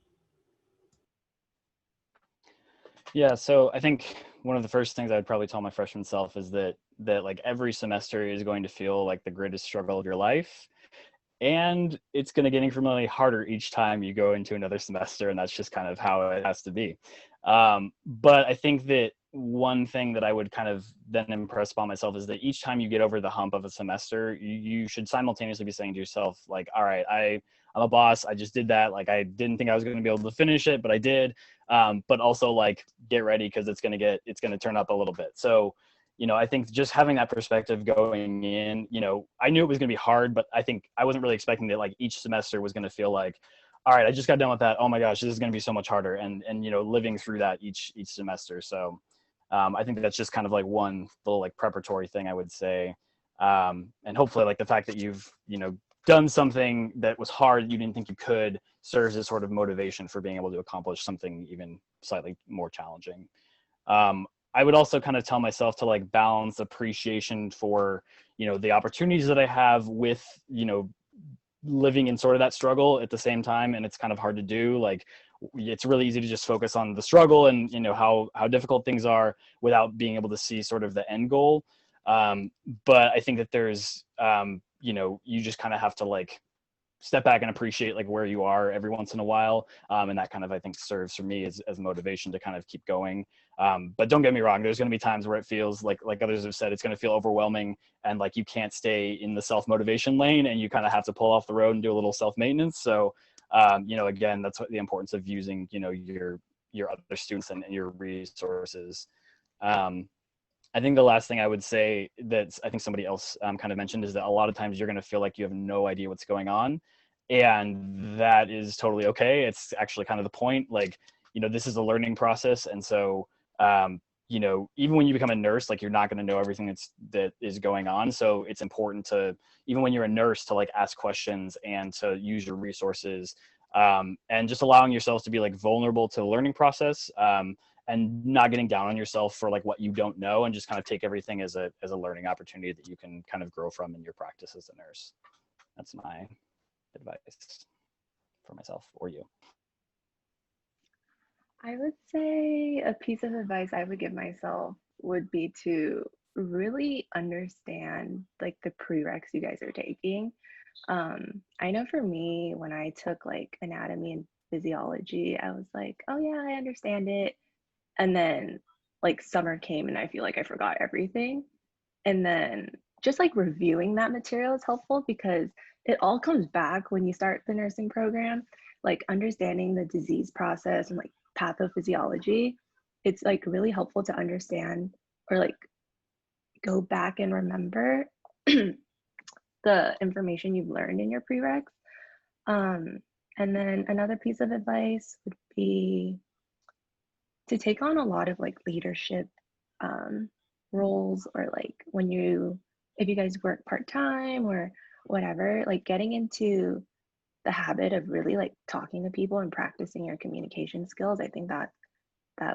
Yeah, so I think one of the first things I'd probably tell my freshman self is that like every semester is going to feel like the greatest struggle of your life, and it's going to get incrementally harder each time you go into another semester, and that's just kind of how it has to be. But I think that one thing that I would kind of then impress upon myself is that each time you get over the hump of a semester, you should simultaneously be saying to yourself, like, all right, I'm a boss. I just did that. Like, I didn't think I was going to be able to finish it, but I did. But also, like, get ready, because it's going to turn up a little bit. So, you know, I think just having that perspective going in, you know, I knew it was going to be hard, but I think I wasn't really expecting that like each semester was going to feel like, all right, I just got done with that. Oh my gosh, this is going to be so much harder. And, you know, living through that each semester. So I think that's just kind of like one little like preparatory thing I would say. And hopefully like the fact that you've, you know, done something that was hard, you didn't think you could, serves as sort of motivation for being able to accomplish something even slightly more challenging. I would also kind of tell myself to like balance appreciation for, you know, the opportunities that I have with, you know, living in sort of that struggle at the same time, and it's kind of hard to do. Like, it's really easy to just focus on the struggle and, you know, how difficult things are without being able to see sort of the end goal. But I think that there's, you know, you just kind of have to like step back and appreciate like where you are every once in a while. And that kind of, I think, serves for me as motivation to kind of keep going. But don't get me wrong, there's going to be times where it feels like others have said, it's going to feel overwhelming and like you can't stay in the self-motivation lane and you kind of have to pull off the road and do a little self-maintenance. So, you know, again, that's what the importance of using, you know, your other students and your resources. I think the last thing I would say that I think somebody else kind of mentioned is that a lot of times you're going to feel like you have no idea what's going on. And that is totally okay. It's actually kind of the point. Like, you know, this is a learning process. And so, you know, even when you become a nurse, like you're not going to know everything that is going on. So it's important to, even when you're a nurse, to like ask questions and to use your resources, and just allowing yourselves to be like vulnerable to the learning process. And not getting down on yourself for like what you don't know, and just kind of take everything as a learning opportunity that you can kind of grow from in your practice as a nurse. That's my advice for myself or you. I would say a piece of advice I would give myself would be to really understand like the prereqs you guys are taking. I know for me, when I took like anatomy and physiology, I was like, oh yeah, I understand it. And then like summer came and I feel like I forgot everything. And then just like reviewing that material is helpful because it all comes back when you start the nursing program, like understanding the disease process and like pathophysiology. It's like really helpful to understand or like go back and remember the information you've learned in your prereqs. And then another piece of advice would be to take on a lot of like leadership roles, or like if you guys work part-time or whatever, like getting into the habit of really like talking to people and practicing your communication skills. I think that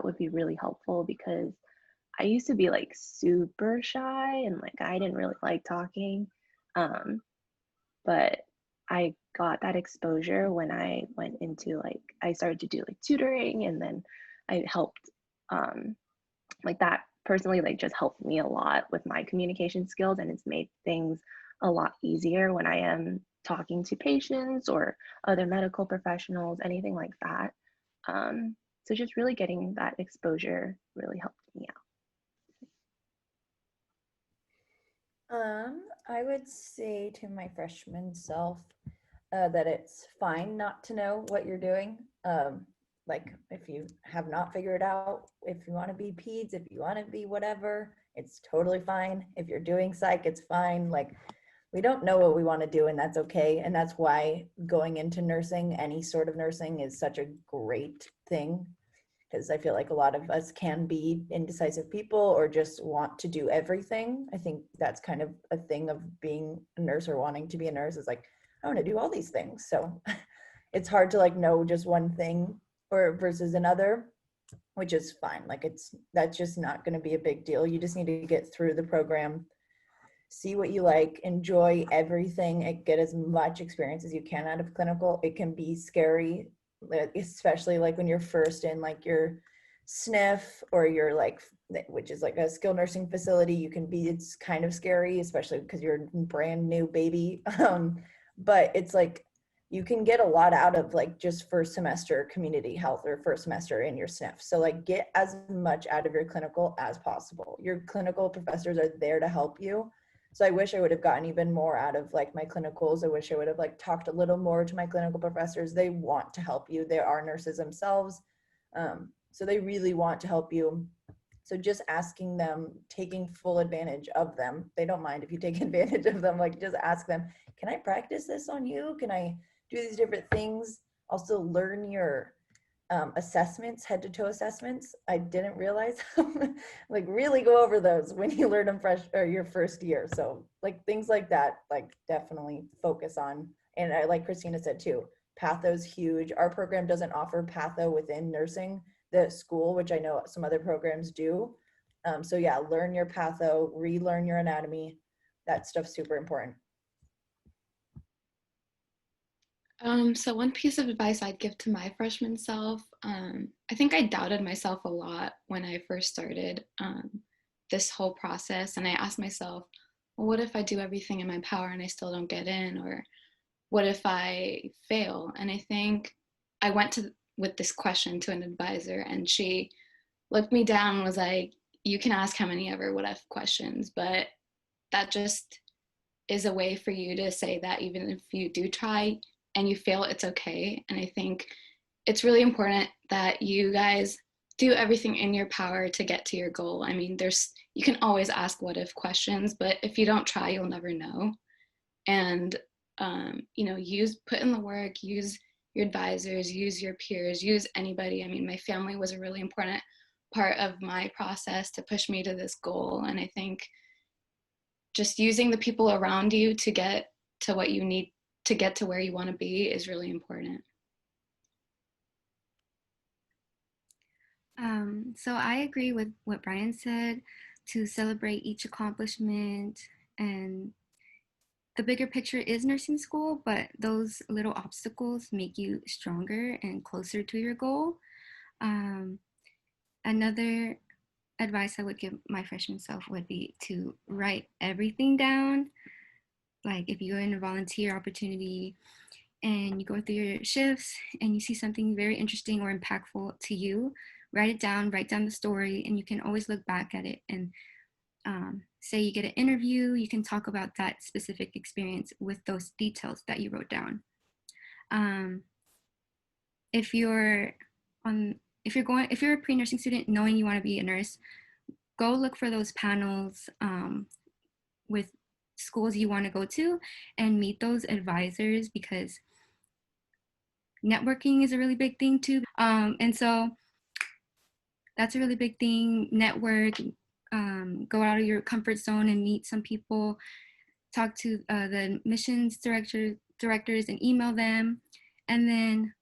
would be really helpful because I used to be like super shy and like I didn't really like talking. But I got that exposure when I went into like, I started to do like tutoring, and then I helped, like that personally, like just helped me a lot with my communication skills, and it's made things a lot easier when I am talking to patients or other medical professionals, anything like that. So just really getting that exposure really helped me out. I would say to my freshman self that it's fine not to know what you're doing. Like if you have not figured out, if you want to be peds, if you want to be whatever, it's totally fine. If you're doing psych, it's fine. Like we don't know what we want to do, and that's okay. And that's why going into nursing, any sort of nursing, is such a great thing, because I feel like a lot of us can be indecisive people or just want to do everything. I think that's kind of a thing of being a nurse or wanting to be a nurse, is like, I want to do all these things. So it's hard to like know just one thing or versus another, which is fine. Like that's just not going to be a big deal. You just need to get through the program, see what you like, enjoy everything, and get as much experience as you can out of clinical. It can be scary, especially like when you're first in like your sniff or you're like, which is like a skilled nursing facility. It's kind of scary, especially because you're a brand new baby. But it's like you can get a lot out of like just first semester community health or first semester in your sniff. So like get as much out of your clinical as possible. Your clinical professors are there to help you. So I wish I would have gotten even more out of like my clinicals. I wish I would have like talked a little more to my clinical professors. They want to help you. They are nurses themselves. So they really want to help you. So just asking them, taking full advantage of them. They don't mind if you take advantage of them. Like just ask them, can I practice this on you? Can I do these different things? Also learn your assessments, head to toe assessments. I didn't realize like really go over those when you learn them your first year. So like things like that, like definitely focus on. And I, like Christina said too, patho's huge. Our program doesn't offer patho within nursing, the school, which I know some other programs do. So yeah, learn your patho, relearn your anatomy. That stuff's super important. So one piece of advice I'd give to my freshman self, I think I doubted myself a lot when I first started this whole process. And I asked myself, well, what if I do everything in my power and I still don't get in? Or what if I fail? And I think I went with this question to an advisor, and she looked me down and was like, you can ask how many ever what if questions, but that just is a way for you to say that even if you do try and you fail, it's okay. And I think it's really important that you guys do everything in your power to get to your goal. I mean, you can always ask what if questions, but if you don't try, you'll never know. And put in the work, use your advisors, use your peers, use anybody. I mean, my family was a really important part of my process to push me to this goal. And I think just using the people around you to get to what you need to get to where you want to be is really important. So I agree with what Brian said, to celebrate each accomplishment, and the bigger picture is nursing school, but those little obstacles make you stronger and closer to your goal. Another advice I would give my freshman self would be to write everything down. Like if you go in a volunteer opportunity and you go through your shifts and you see something very interesting or impactful to you, write it down, write down the story, and you can always look back at it and say you get an interview, you can talk about that specific experience with those details that you wrote down. If you're a pre-nursing student knowing you want to be a nurse, go look for those panels with schools you want to go to and meet those advisors, because networking is a really big thing too. And so that's a really big thing. Network, go out of your comfort zone and meet some people, talk to the admissions directors and email them. And then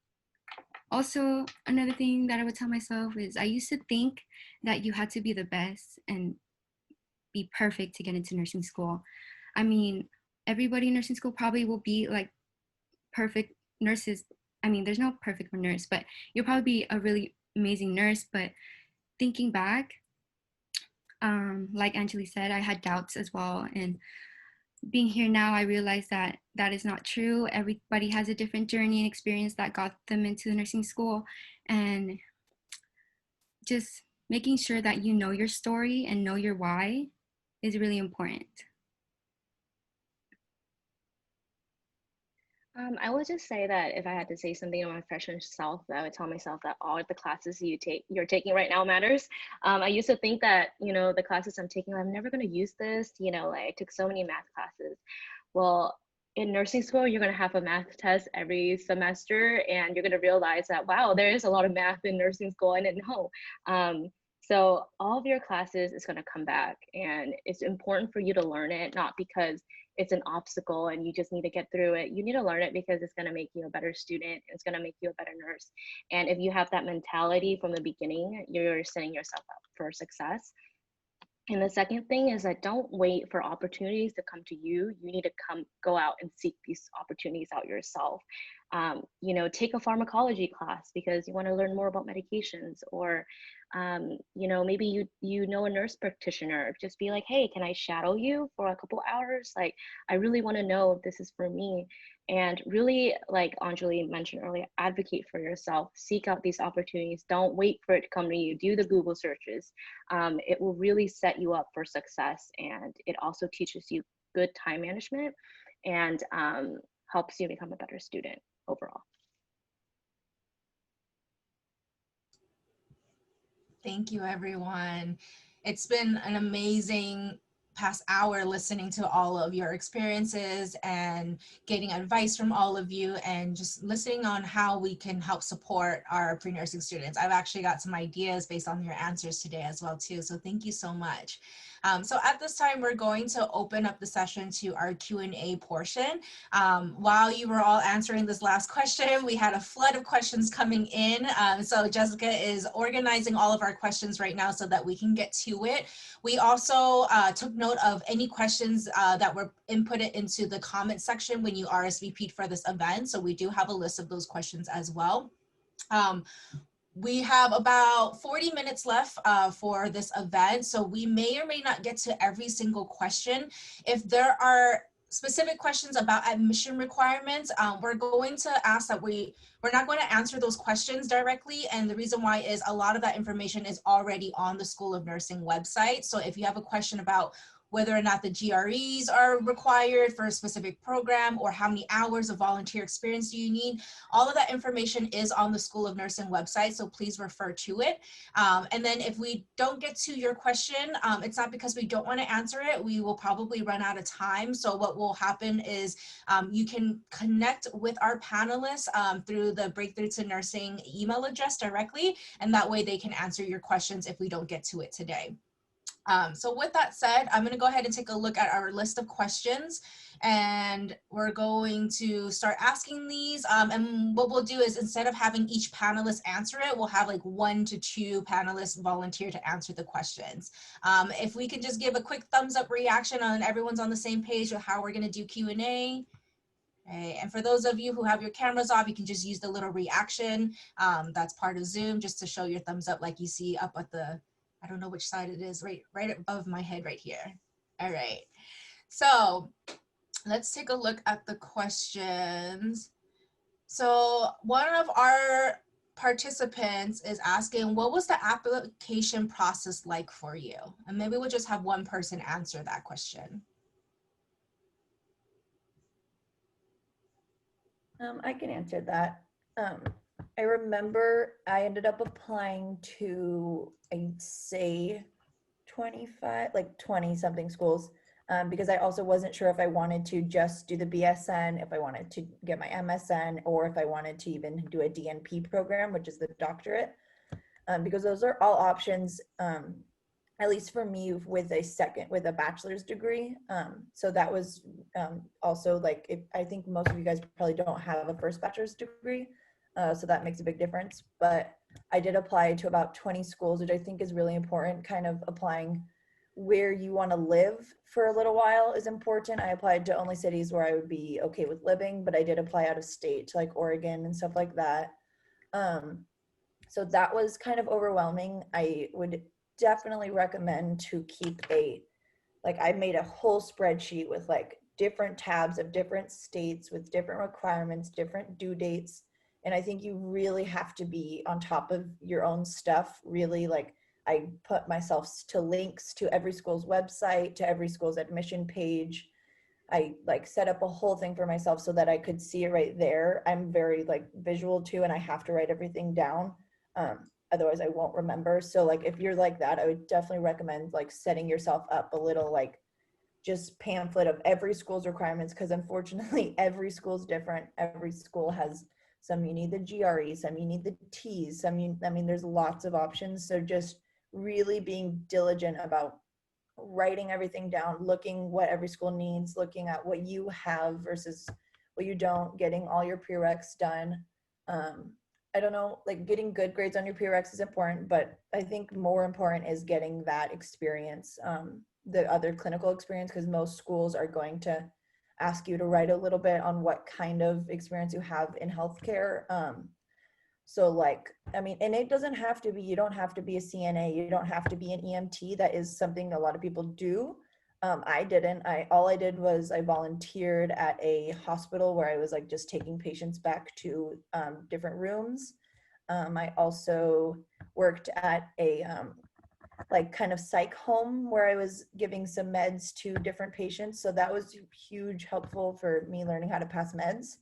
also another thing that I would tell myself is, I used to think that you had to be the best and be perfect to get into nursing school. I mean, everybody in nursing school probably will be like perfect nurses. I mean, there's no perfect nurse, but you'll probably be a really amazing nurse. But thinking back, like Angeli said, I had doubts as well. And being here now, I realize that that is not true. Everybody has a different journey and experience that got them into the nursing school. And just making sure that you know your story and know your why is really important. I would just say that if I had to say something to my freshman self, I would tell myself that all of the classes you're taking right now matters. I used to think that, the classes I'm taking, I'm never going to use this. Like I took so many math classes. Well, in nursing school, you're going to have a math test every semester, and you're going to realize that, wow, there is a lot of math in nursing school. I didn't know. So all of your classes is going to come back, and it's important for you to learn it, not because it's an obstacle and you just need to get through it. You need to learn it because it's going to make you a better student. It's going to make you a better nurse. And if you have that mentality from the beginning, you're setting yourself up for success. And the second thing is that don't wait for opportunities to come to you. You need to go out and seek these opportunities out yourself. Take a pharmacology class because you want to learn more about medications, or maybe you know a nurse practitioner. Just be like, hey, can I shadow you for a couple hours? Like, I really want to know if this is for me. And really, like Anjali mentioned earlier, advocate for yourself. Seek out these opportunities. Don't wait for it to come to you. Do the Google searches. It will really set you up for success, and it also teaches you good time management and helps you become a better student overall. Thank you, everyone. It's been an amazing past hour listening to all of your experiences and getting advice from all of you, and just listening on how we can help support our pre-nursing students. I've actually got some ideas based on your answers today as well too. So thank you so much. So at this time, we're going to open up the session to our Q&A portion. While you were all answering this last question, we had a flood of questions coming in. So Jessica is organizing all of our questions right now so that we can get to it. We also took note of any questions that were inputted into the comment section when you RSVP'd for this event. So we do have a list of those questions as well. We have about 40 minutes left for this event, so we may or may not get to every single question. If there are specific questions about admission requirements, we're going to ask that we're not going to answer those questions directly, and the reason why is a lot of that information is already on the School of Nursing website. So if you have a question about whether or not the GREs are required for a specific program or how many hours of volunteer experience do you need, all of that information is on the School of Nursing website, so please refer to it. And then if we don't get to your question, it's not because we don't want to answer it. We will probably run out of time. So what will happen is you can connect with our panelists through the Breakthrough to Nursing email address directly, and that way they can answer your questions if we don't get to it today. So with that said, I'm going to go ahead and take a look at our list of questions, and we're going to start asking these. And what we'll do is, instead of having each panelist answer it, we'll have like 1 to 2 panelists volunteer to answer the questions. If we can just give a quick thumbs up reaction on everyone's on the same page with how we're going to do Q&A. Okay. And for those of you who have your cameras off, you can just use the little reaction. That's part of Zoom, just to show your thumbs up like you see up at the, I don't know which side it is, right above my head right here. All right, so let's take a look at the questions. So one of our participants is asking, what was the application process like for you? And maybe we'll just have one person answer that question. I can answer that. I remember I ended up applying to, I'd say 25, like 20 something schools, because I also wasn't sure if I wanted to just do the BSN, if I wanted to get my MSN, or if I wanted to even do a DNP program, which is the doctorate, because those are all options, at least for me, with a bachelor's degree. So that was also like, I think most of you guys probably don't have a first bachelor's degree, so that makes a big difference. But I did apply to about 20 schools, which I think is really important. Kind of applying where you want to live for a little while is important. I applied to only cities where I would be okay with living, but I did apply out of state to like Oregon and stuff like that. So that was kind of overwhelming. I would definitely recommend to keep I made a whole spreadsheet with like different tabs of different states with different requirements, different due dates. And I think you really have to be on top of your own stuff. Really, like, I put myself to links to every school's website, to every school's admission page. I like set up a whole thing for myself so that I could see it right there. I'm very like visual too, and I have to write everything down. Otherwise I won't remember. So like, if you're like that, I would definitely recommend like setting yourself up a little like just pamphlet of every school's requirements, because unfortunately every school's different. Every school has, some you need the GRE, some you need the T's, some you, I mean, there's lots of options. So just really being diligent about writing everything down, looking what every school needs, looking at what you have versus what you don't, getting all your prereqs done. I don't know, like getting good grades on your prereqs is important, but I think more important is getting that experience, the other clinical experience, because most schools are going to ask you to write a little bit on what kind of experience you have in healthcare. So like, I mean, and it doesn't have to be, you don't have to be a CNA, you don't have to be an EMT. That is something a lot of people do. I didn't. All I did was I volunteered at a hospital where I was like just taking patients back to different rooms. I also worked at a like kind of psych home where I was giving some meds to different patients. So that was huge, helpful for me learning how to pass meds.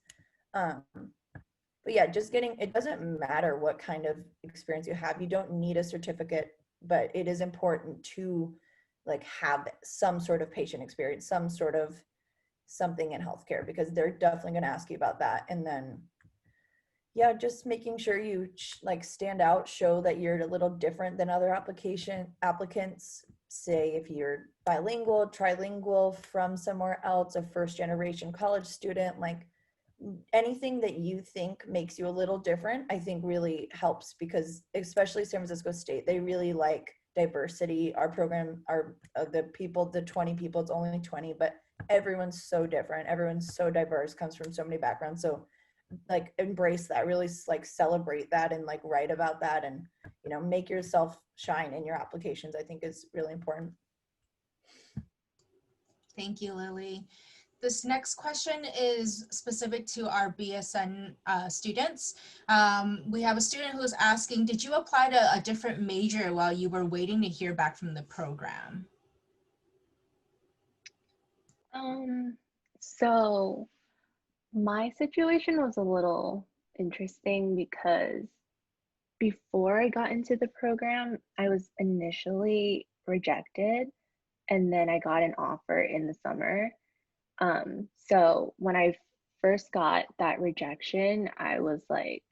But yeah, just getting, it doesn't matter what kind of experience you have. You don't need a certificate, but it is important to like have some sort of patient experience, some sort of something in healthcare, because they're definitely going to ask you about that. And then, yeah, just making sure you like stand out, show that you're a little different than other applicants. say if you're bilingual, trilingual, from somewhere else, a first generation college student, like anything that you think makes you a little different, I think really helps, because especially San Francisco State, they really like diversity. Our program, the people, the 20 people, it's only 20, but everyone's so different. Everyone's so diverse, comes from so many backgrounds. So like embrace that, really like celebrate that, and like write about that, and make yourself shine in your applications, I think is really important. Thank you, Lily. This next question is specific to our BSN students. We have a student who is asking, did you apply to a different major while you were waiting to hear back from the program? So my situation was a little interesting because before I got into the program, I was initially rejected, and then I got an offer in the summer. So when I first got that rejection, I was like,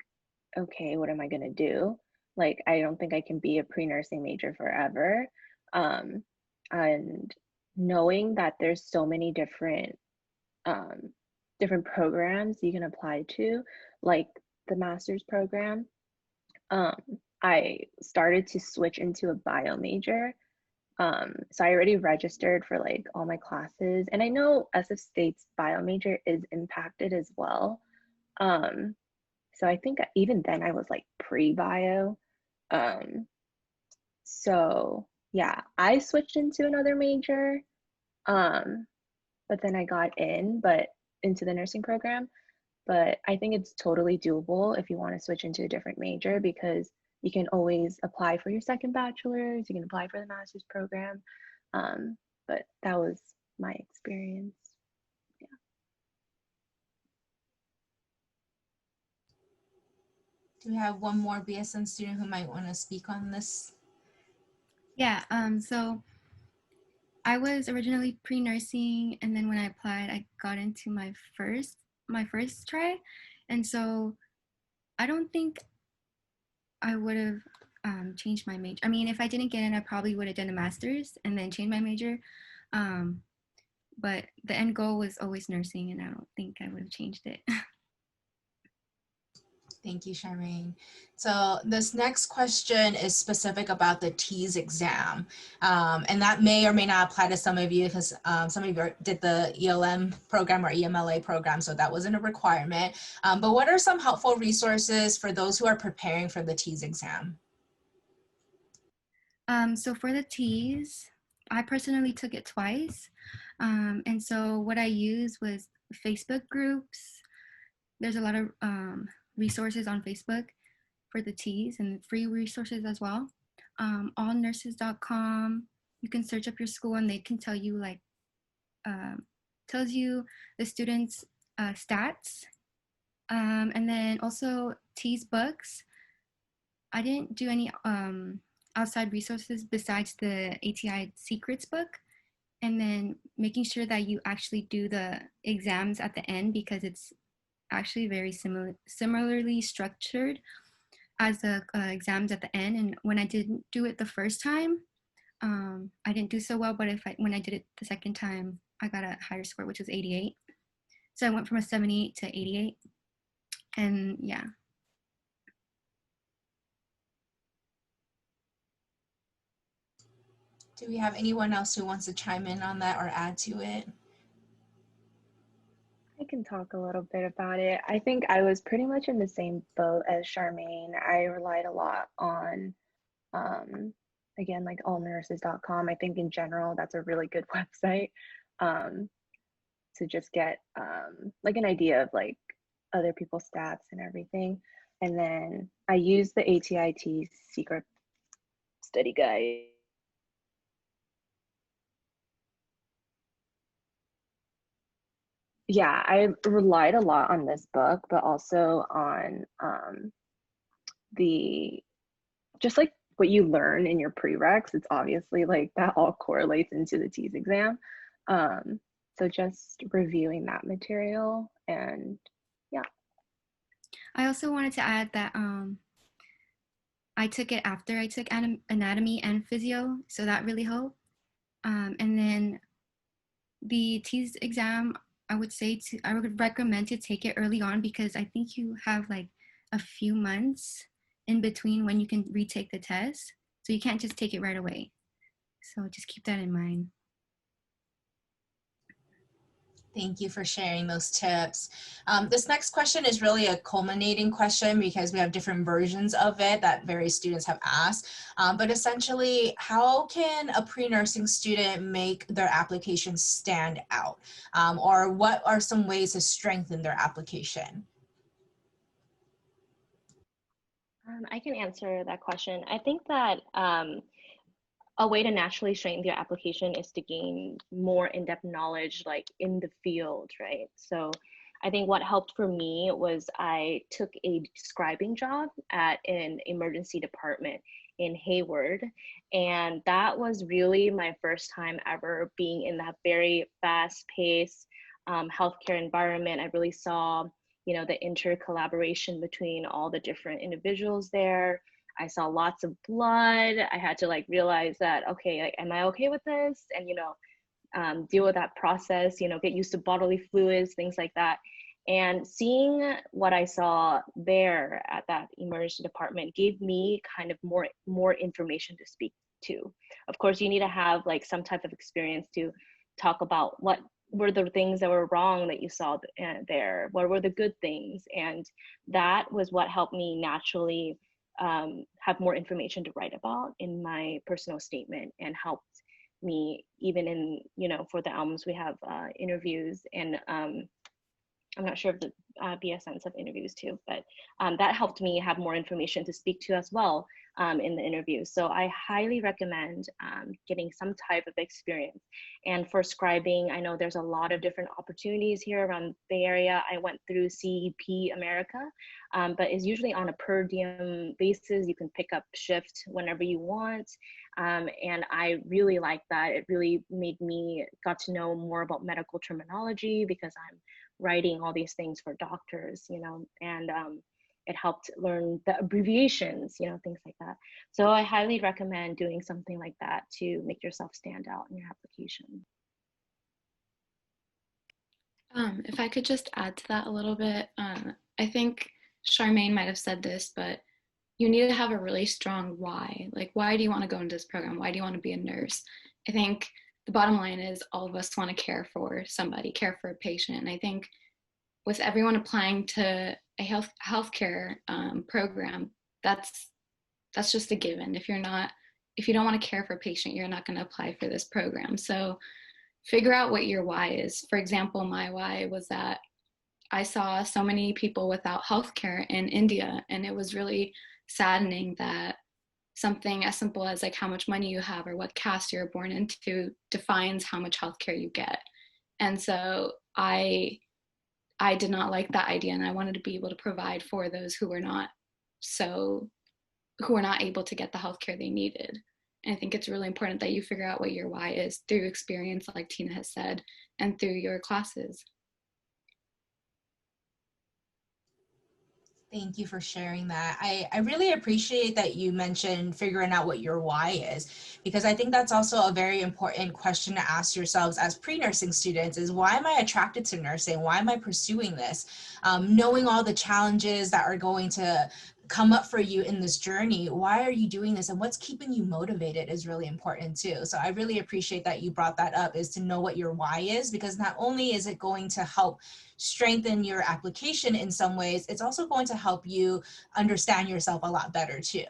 okay, what am I gonna do? Like, I don't think I can be a pre-nursing major forever. Um, and knowing that there's so many um, different programs you can apply to, like the master's program, um, I started to switch into a bio major. So I already registered for like all my classes, and I know SF State's bio major is impacted as well. Um, so I think even then I was like pre-bio. Um, so yeah, I switched into another major, but then I got into the nursing program. But I think it's totally doable if you want to switch into a different major, because you can always apply for your second bachelor's, you can apply for the master's program. But that was my experience. Yeah. Do we have one more BSN student who might want to speak on this? Yeah, so I was originally pre-nursing, and then when I applied, I got into my first try. And so I don't think I would have changed my major. I mean, if I didn't get in, I probably would have done a master's and then changed my major. But the end goal was always nursing, and I don't think I would have changed it. Thank you, Charmaine. So this next question is specific about the TEAS exam. And that may or may not apply to some of you, because some of you did the ELM program or EMLA program, so that wasn't a requirement. But what are some helpful resources for those who are preparing for the TEAS exam? So for the TEAS, I personally took it twice. And so what I used was Facebook groups. There's a lot of resources on Facebook for the TEAS and free resources as well. Allnurses.com, you can search up your school and they can tell you tells you the students' stats. And then also TEAS books. I didn't do any outside resources besides the ATI secrets book, and then making sure that you actually do the exams at the end, because it's actually very similarly structured as the exams at the end. And when I didn't do it the first time, I didn't do so well, but when I did it the second time, I got a higher score, which was 88. So I went from a 78 to 88. And yeah. Do we have anyone else who wants to chime in on that or add to it? I can talk a little bit about it. I think I was pretty much in the same boat as Charmaine. I relied a lot on, again, like allnurses.com. I think in general, that's a really good website to just get like an idea of like other people's stats and everything. And then I used the ATIT secret study guide. Yeah, I relied a lot on this book, but also on the just like what you learn in your prereqs. It's obviously like that all correlates into the TEAS exam. So just reviewing that material, and yeah. I also wanted to add that I took it after I took anatomy and physio, so that really helped. And then the TEAS exam, I would recommend to take it early on, because I think you have like a few months in between when you can retake the test. So you can't just take it right away. So just keep that in mind. Thank you for sharing those tips. This next question is really a culminating question because we have different versions of it that various students have asked. But essentially, how can a pre-nursing student make their application stand out? Or what are some ways to strengthen their application? I can answer that question. I think that a way to naturally strengthen your application is to gain more in-depth knowledge like in the field, right? So I think what helped for me was I took a scribing job at an emergency department in Hayward. And that was really my first time ever being in that very fast-paced healthcare environment. I really saw, you know, the inter-collaboration between all the different individuals there. I saw lots of blood. I had to like realize that, okay, like, am I okay with this? And, you know, deal with that process, you know, get used to bodily fluids, things like that. And seeing what I saw there at that emergency department gave me kind of more information to speak to. Of course, you need to have like some type of experience to talk about what were the things that were wrong that you saw there, what were the good things. And that was what helped me naturally have more information to write about in my personal statement, and helped me even in, you know, for the albums we have interviews, and I'm not sure if the BSNs have interviews too, but that helped me have more information to speak to as well in the interview. So I highly recommend getting some type of experience. And for scribing, I know there's a lot of different opportunities here around the Bay Area. I went through CEP America, but it's usually on a per diem basis. You can pick up shift whenever you want. And I really like that. It really made me got to know more about medical terminology, because I'm writing all these things for doctors, you know, and it helped learn the abbreviations, you know, things like that. So I highly recommend doing something like that to make yourself stand out in your application. If I could just add to that a little bit, I think Charmaine might have said this, but you need to have a really strong why. Like, why do you want to go into this program? Why do you want to be a nurse? I think the bottom line is all of us want to care for somebody, care for a patient. And I think with everyone applying to a healthcare program, that's just a given. If you don't want to care for a patient, you're not going to apply for this program. So figure out what your why is. For example, my why was that I saw so many people without healthcare in India, and it was really saddening that something as simple as like how much money you have or what caste you're born into defines how much healthcare you get. And so I did not like that idea, and I wanted to be able to provide for those who were not able to get the healthcare they needed. And I think it's really important that you figure out what your why is through experience, like Tina has said, and through your classes. Thank you for sharing that. I really appreciate that you mentioned figuring out what your why is, because I think that's also a very important question to ask yourselves as pre-nursing students is, why am I attracted to nursing? Why am I pursuing this? Knowing all the challenges that are going to come up for you in this journey, why are you doing this, and what's keeping you motivated is really important too. So I really appreciate that you brought that up, is to know what your why is, because not only is it going to help strengthen your application in some ways, it's also going to help you understand yourself a lot better too.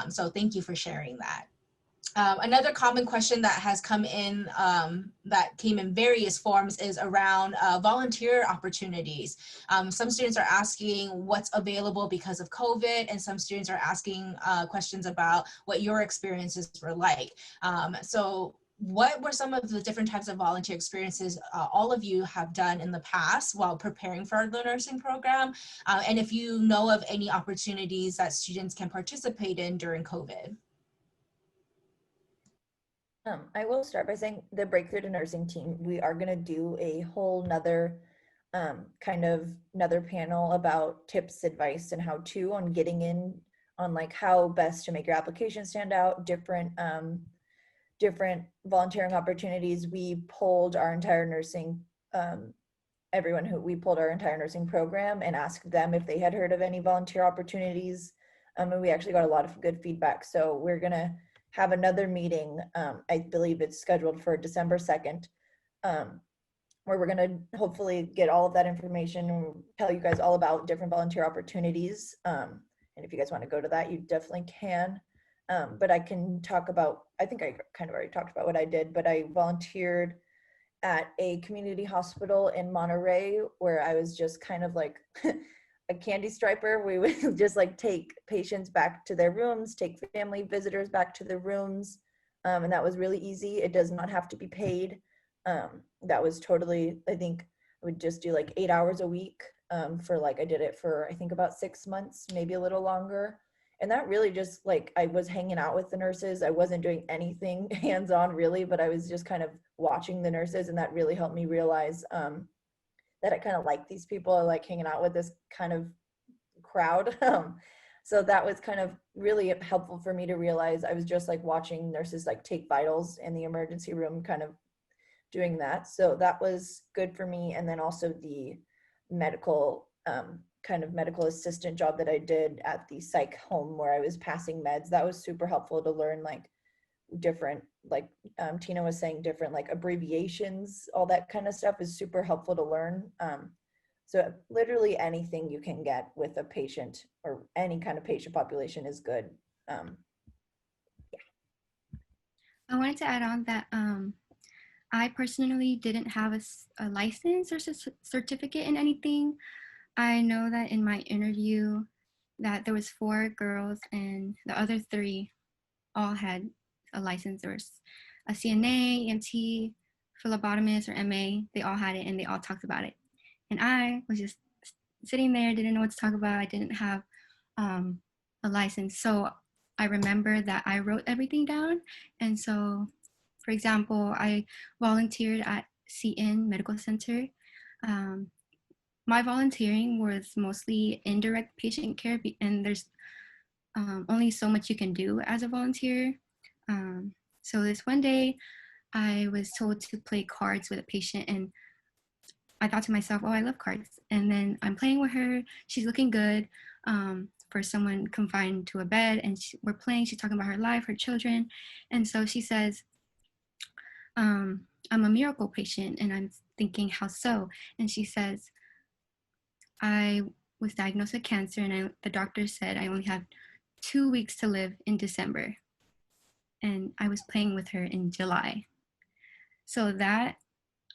So thank you for sharing that. Another common question that has come in, that came in various forms, is around volunteer opportunities. Some students are asking what's available because of COVID, and some students are asking questions about what your experiences were like. So what were some of the different types of volunteer experiences all of you have done in the past while preparing for the nursing program? And if you know of any opportunities that students can participate in during COVID? I will start by saying the Breakthrough to Nursing team, we are going to do a whole nother another panel about tips, advice, and how to on getting in, on like how best to make your application stand out, different different volunteering opportunities. We polled our entire nursing, we pulled our entire nursing program and asked them if they had heard of any volunteer opportunities. And we actually got a lot of good feedback. So we're gonna have another meeting. I believe it's scheduled for December 2nd, where we're gonna hopefully get all of that information and tell you guys all about different volunteer opportunities. And if you guys wanna go to that, you definitely can. But I can talk about, I think I kind of already talked about what I did, but I volunteered at a community hospital in Monterey, where I was just kind of like a candy striper. We would just like take patients back to their rooms, take family visitors back to their rooms. And that was really easy. It does not have to be paid. That was totally, I think I would just do like 8 hours a week for like, I did it for, I think about 6 months, maybe a little longer. And that really just like, I was hanging out with the nurses. I wasn't doing anything hands-on really, but I was just kind of watching the nurses, and that really helped me realize that I kind of like these people. I like hanging out with this kind of crowd. So that was kind of really helpful for me to realize. I was just like watching nurses like take vitals in the emergency room, kind of doing that. So that was good for me. And then also the medical kind of medical assistant job that I did at the psych home where I was passing meds. That was super helpful to learn like different, like Tina was saying, different like abbreviations, all that kind of stuff is super helpful to learn. So literally anything you can get with a patient or any kind of patient population is good. I wanted to add on that I personally didn't have a license or certificate in anything. I know that in my interview that there was 4 girls and the other 3 all had a license or a CNA, EMT, phlebotomist, or MA. They all had it and they all talked about it. And I was just sitting there, didn't know what to talk about. I didn't have a license. So I remember that I wrote everything down. And so, for example, I volunteered at CN Medical Center. My volunteering was mostly indirect patient care, and there's only so much you can do as a volunteer. So this one day, I was told to play cards with a patient, and I thought to myself, oh, I love cards. And then I'm playing with her. She's looking good for someone confined to a bed, and we're playing. She's talking about her life, her children. And so she says, I'm a miracle patient. And I'm thinking, how so? And she says, I was diagnosed with cancer, and the doctor said I only have 2 weeks to live in December. And I was playing with her in July. So that,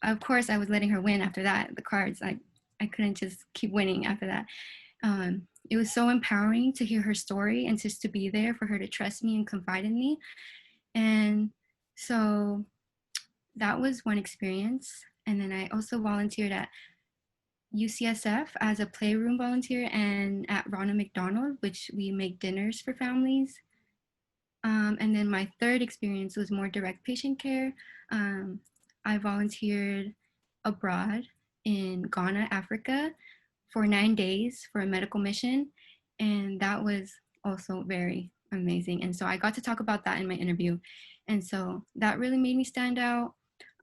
of course, I was letting her win after that. The cards, I couldn't just keep winning after that. It was so empowering to hear her story and just to be there for her to trust me and confide in me. And so that was one experience. And then I also volunteered at UCSF as a playroom volunteer and at Ronald McDonald, which we make dinners for families. And then my third experience was more direct patient care. I volunteered abroad in Ghana, Africa for 9 days for a medical mission. And that was also very amazing. And so I got to talk about that in my interview. And so that really made me stand out.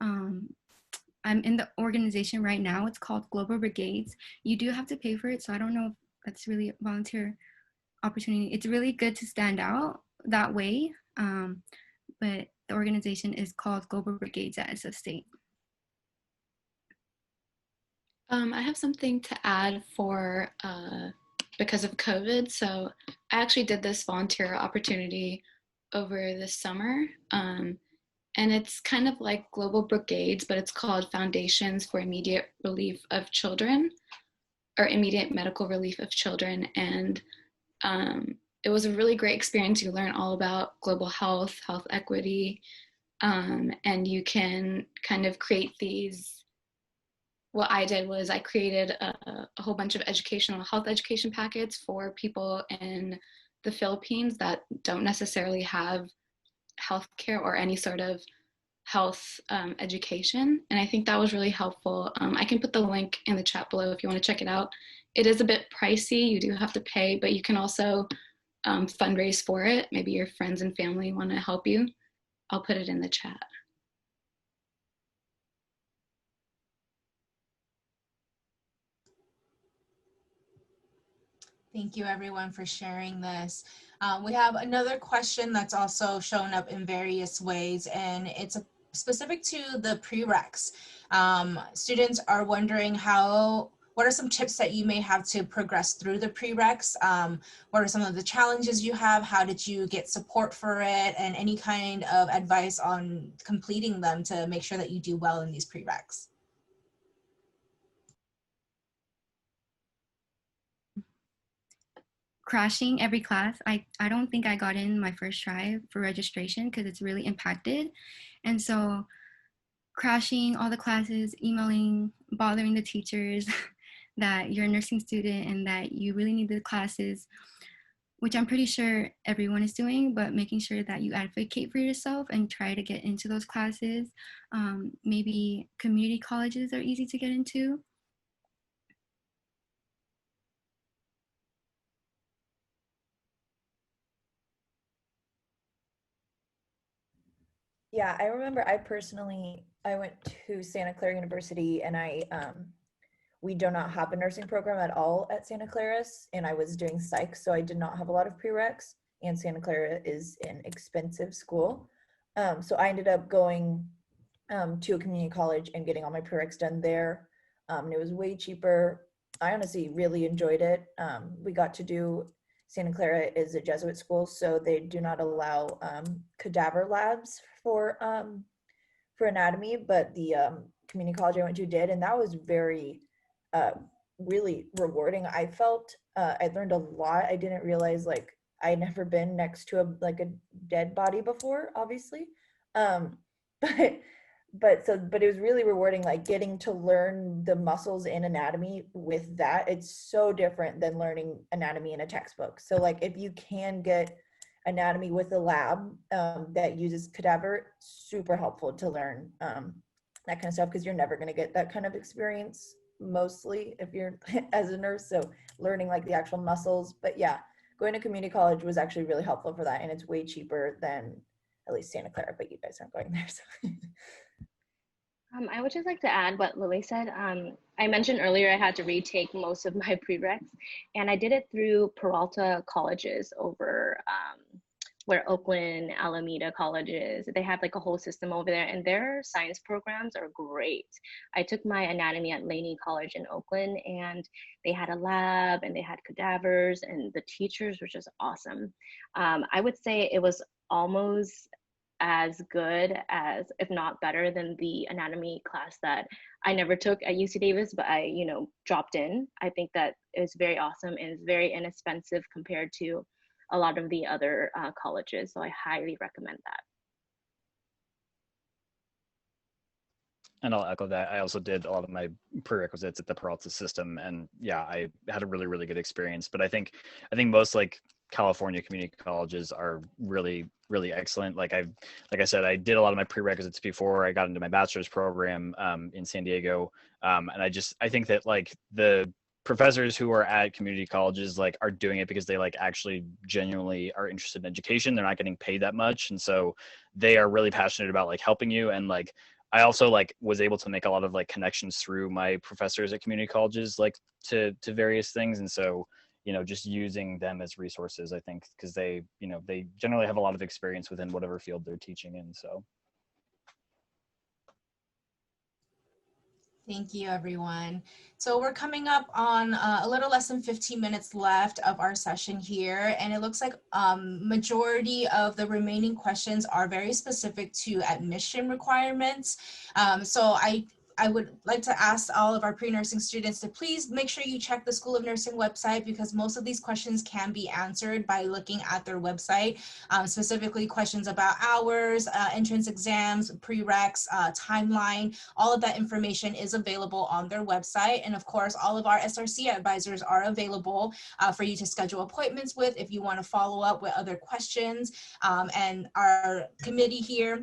I'm in the organization right now. It's called Global Brigades. You do have to pay for it. So I don't know if that's really a volunteer opportunity. It's really good to stand out that way. But the organization is called Global Brigades at SF State. I have something to add for because of COVID. So I actually did this volunteer opportunity over the summer. And it's kind of like Global Brigades, but it's called Foundations for Immediate Relief of Children, or Immediate Medical Relief of Children. And it was a really great experience. You learn all about global health, health equity, and you can kind of create these. What I did was I created a whole bunch of health education packets for people in the Philippines that don't necessarily have healthcare or any sort of health education. And I think that was really helpful. I can put the link in the chat below if you want to check it out. It is a bit pricey. You do have to pay, but you can also fundraise for it. Maybe your friends and family want to help you. I'll put it in the chat. Thank you everyone for sharing this. We have another question that's also shown up in various ways, and it's specific to the prereqs. Students are wondering what are some tips that you may have to progress through the prereqs? What are some of the challenges you have? How did you get support for it? And any kind of advice on completing them to make sure that you do well in these prereqs? Crashing every class. I don't think I got in my first try for registration because it's really impacted. And so crashing all the classes, emailing, bothering the teachers that you're a nursing student and that you really need the classes, which I'm pretty sure everyone is doing, but making sure that you advocate for yourself and try to get into those classes. Maybe community colleges are easy to get into. Yeah, I remember I went to Santa Clara University, and we do not have a nursing program at all at Santa Clara's, and I was doing psych, so I did not have a lot of prereqs, and Santa Clara is an expensive school. So I ended up going to a community college and getting all my prereqs done there. And it was way cheaper. I honestly really enjoyed it. We got to do, Santa Clara is a Jesuit school, so they do not allow cadaver labs for anatomy, but the community college I went to did, and that was very really rewarding. I felt I learned a lot. I didn't realize, like, I had never been next to a dead body before, obviously, but but it was really rewarding, like getting to learn the muscles in anatomy with that. It's so different than learning anatomy in a textbook. So like if you can get anatomy with a lab that uses cadaver, super helpful to learn that kind of stuff, because you're never going to get that kind of experience mostly if you're as a nurse. So learning like the actual muscles. But yeah, going to community college was actually really helpful for that, and it's way cheaper than at least Santa Clara, but you guys aren't going there, so. I would just like to add what Lily said. I mentioned earlier I had to retake most of my prereqs, and I did it through Peralta colleges over where Oakland, Alameda colleges. They have like a whole system over there, and their science programs are great. I took my anatomy at Laney College in Oakland, and they had a lab and they had cadavers, and the teachers were just awesome. I would say it was almost as good as, if not better than, the anatomy class that I never took at UC Davis, but I, dropped in. I think that is very awesome and is very inexpensive compared to a lot of the other colleges. So I highly recommend that. And I'll echo that. I also did a lot of my prerequisites at the Peralta system, and yeah, I had a really, really good experience. But I think most like California community colleges are really, really excellent. Like I said, I did a lot of my prerequisites before I got into my bachelor's program in San Diego, and I think that like the professors who are at community colleges like are doing it because they like actually genuinely are interested in education. They're not getting paid that much, and so they are really passionate about like helping you. And like I also like was able to make a lot of like connections through my professors at community colleges, like to various things. And so, just using them as resources, I think, because they generally have a lot of experience within whatever field they're teaching in. So. Thank you, everyone. So we're coming up on a little less than 15 minutes left of our session here, and it looks like majority of the remaining questions are very specific to admission requirements. So I would like to ask all of our pre-nursing students to please make sure you check the School of Nursing website, because most of these questions can be answered by looking at their website, specifically questions about hours, entrance exams, prereqs, timeline. All of that information is available on their website. And of course, all of our SRC advisors are available for you to schedule appointments with if you want to follow up with other questions. And our committee here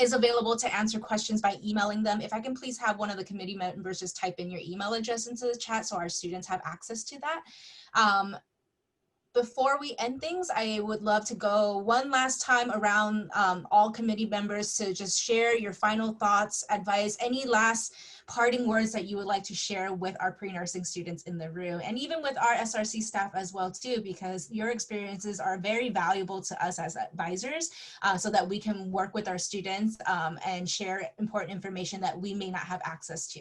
is available to answer questions by emailing them. If I can please have one of the committee members just type in your email address into the chat so our students have access to that. Before we end things, I would love to go one last time around all committee members to just share your final thoughts, advice, any last parting words that you would like to share with our pre-nursing students in the room, and even with our SRC staff as well too, because your experiences are very valuable to us as advisors, so that we can work with our students and share important information that we may not have access to.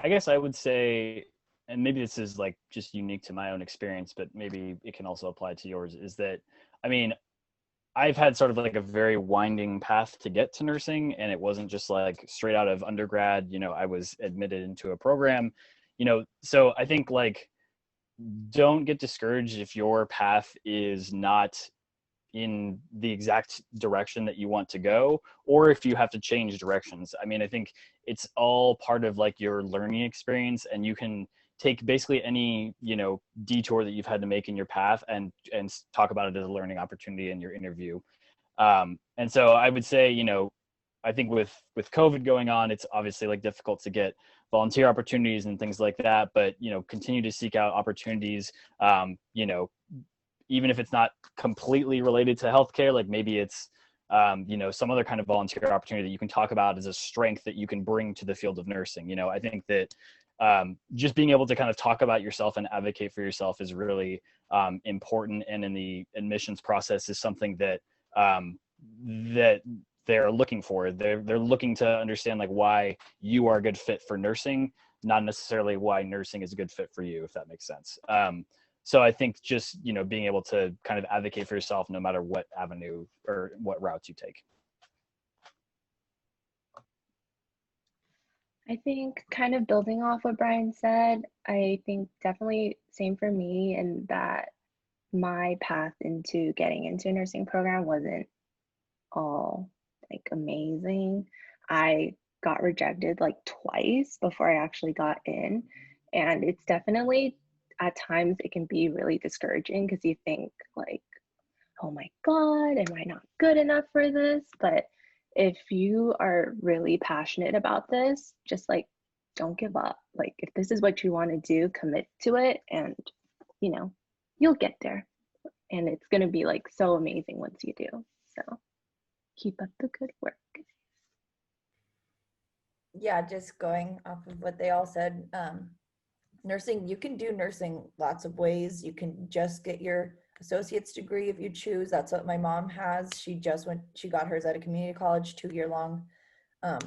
I guess I would say, and maybe this is like just unique to my own experience, but maybe it can also apply to yours, is that, I mean, I've had sort of like a very winding path to get to nursing, and it wasn't just like straight out of undergrad, you know, I was admitted into a program, you know, so I think like, don't get discouraged if your path is not in the exact direction that you want to go, or if you have to change directions. I mean, I think it's all part of like your learning experience, and you can take basically any, you know, detour that you've had to make in your path and talk about it as a learning opportunity in your interview. And so I would say, you know, I think with COVID going on, it's obviously like difficult to get volunteer opportunities and things like that, but, you know, continue to seek out opportunities, you know, even if it's not completely related to healthcare, like maybe it's, you know, some other kind of volunteer opportunity that you can talk about as a strength that you can bring to the field of nursing. You know, I think that just being able to kind of talk about yourself and advocate for yourself is really important. And in the admissions process is something that that they're looking for. They're looking to understand like why you are a good fit for nursing, not necessarily why nursing is a good fit for you, if that makes sense. So I think just, you know, being able to kind of advocate for yourself no matter what avenue or what route you take. I think kind of building off what Brian said, I think definitely same for me, and that my path into getting into a nursing program wasn't all like amazing. I got rejected like twice before I actually got in, and it's definitely at times it can be really discouraging because you think like, oh my god, am I not good enough for this? But if you are really passionate about this, just like don't give up. Like if this is what you want to do, commit to it, and you know, you'll get there, and it's going to be like so amazing once you do. So keep up the good work. Yeah, just going off of what they all said, nursing, you can do nursing lots of ways. You can just get your associate's degree if you choose. That's what my mom has. She got hers at a community college, 2-year long.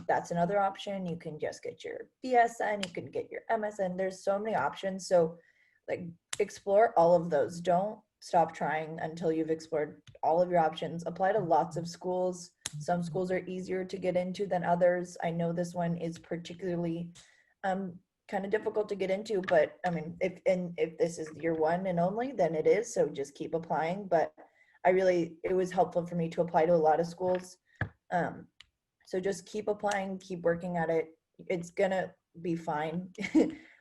That's another option. You can just get your BSN, you can get your MSN. There's so many options. So like explore all of those. Don't stop trying until you've explored all of your options. Apply to lots of schools. Some schools are easier to get into than others. I know this one is particularly kind of difficult to get into, but I mean, if this is your one and only, then it is. So just keep applying. But it was helpful for me to apply to a lot of schools. So just keep applying, keep working at it. It's gonna be fine.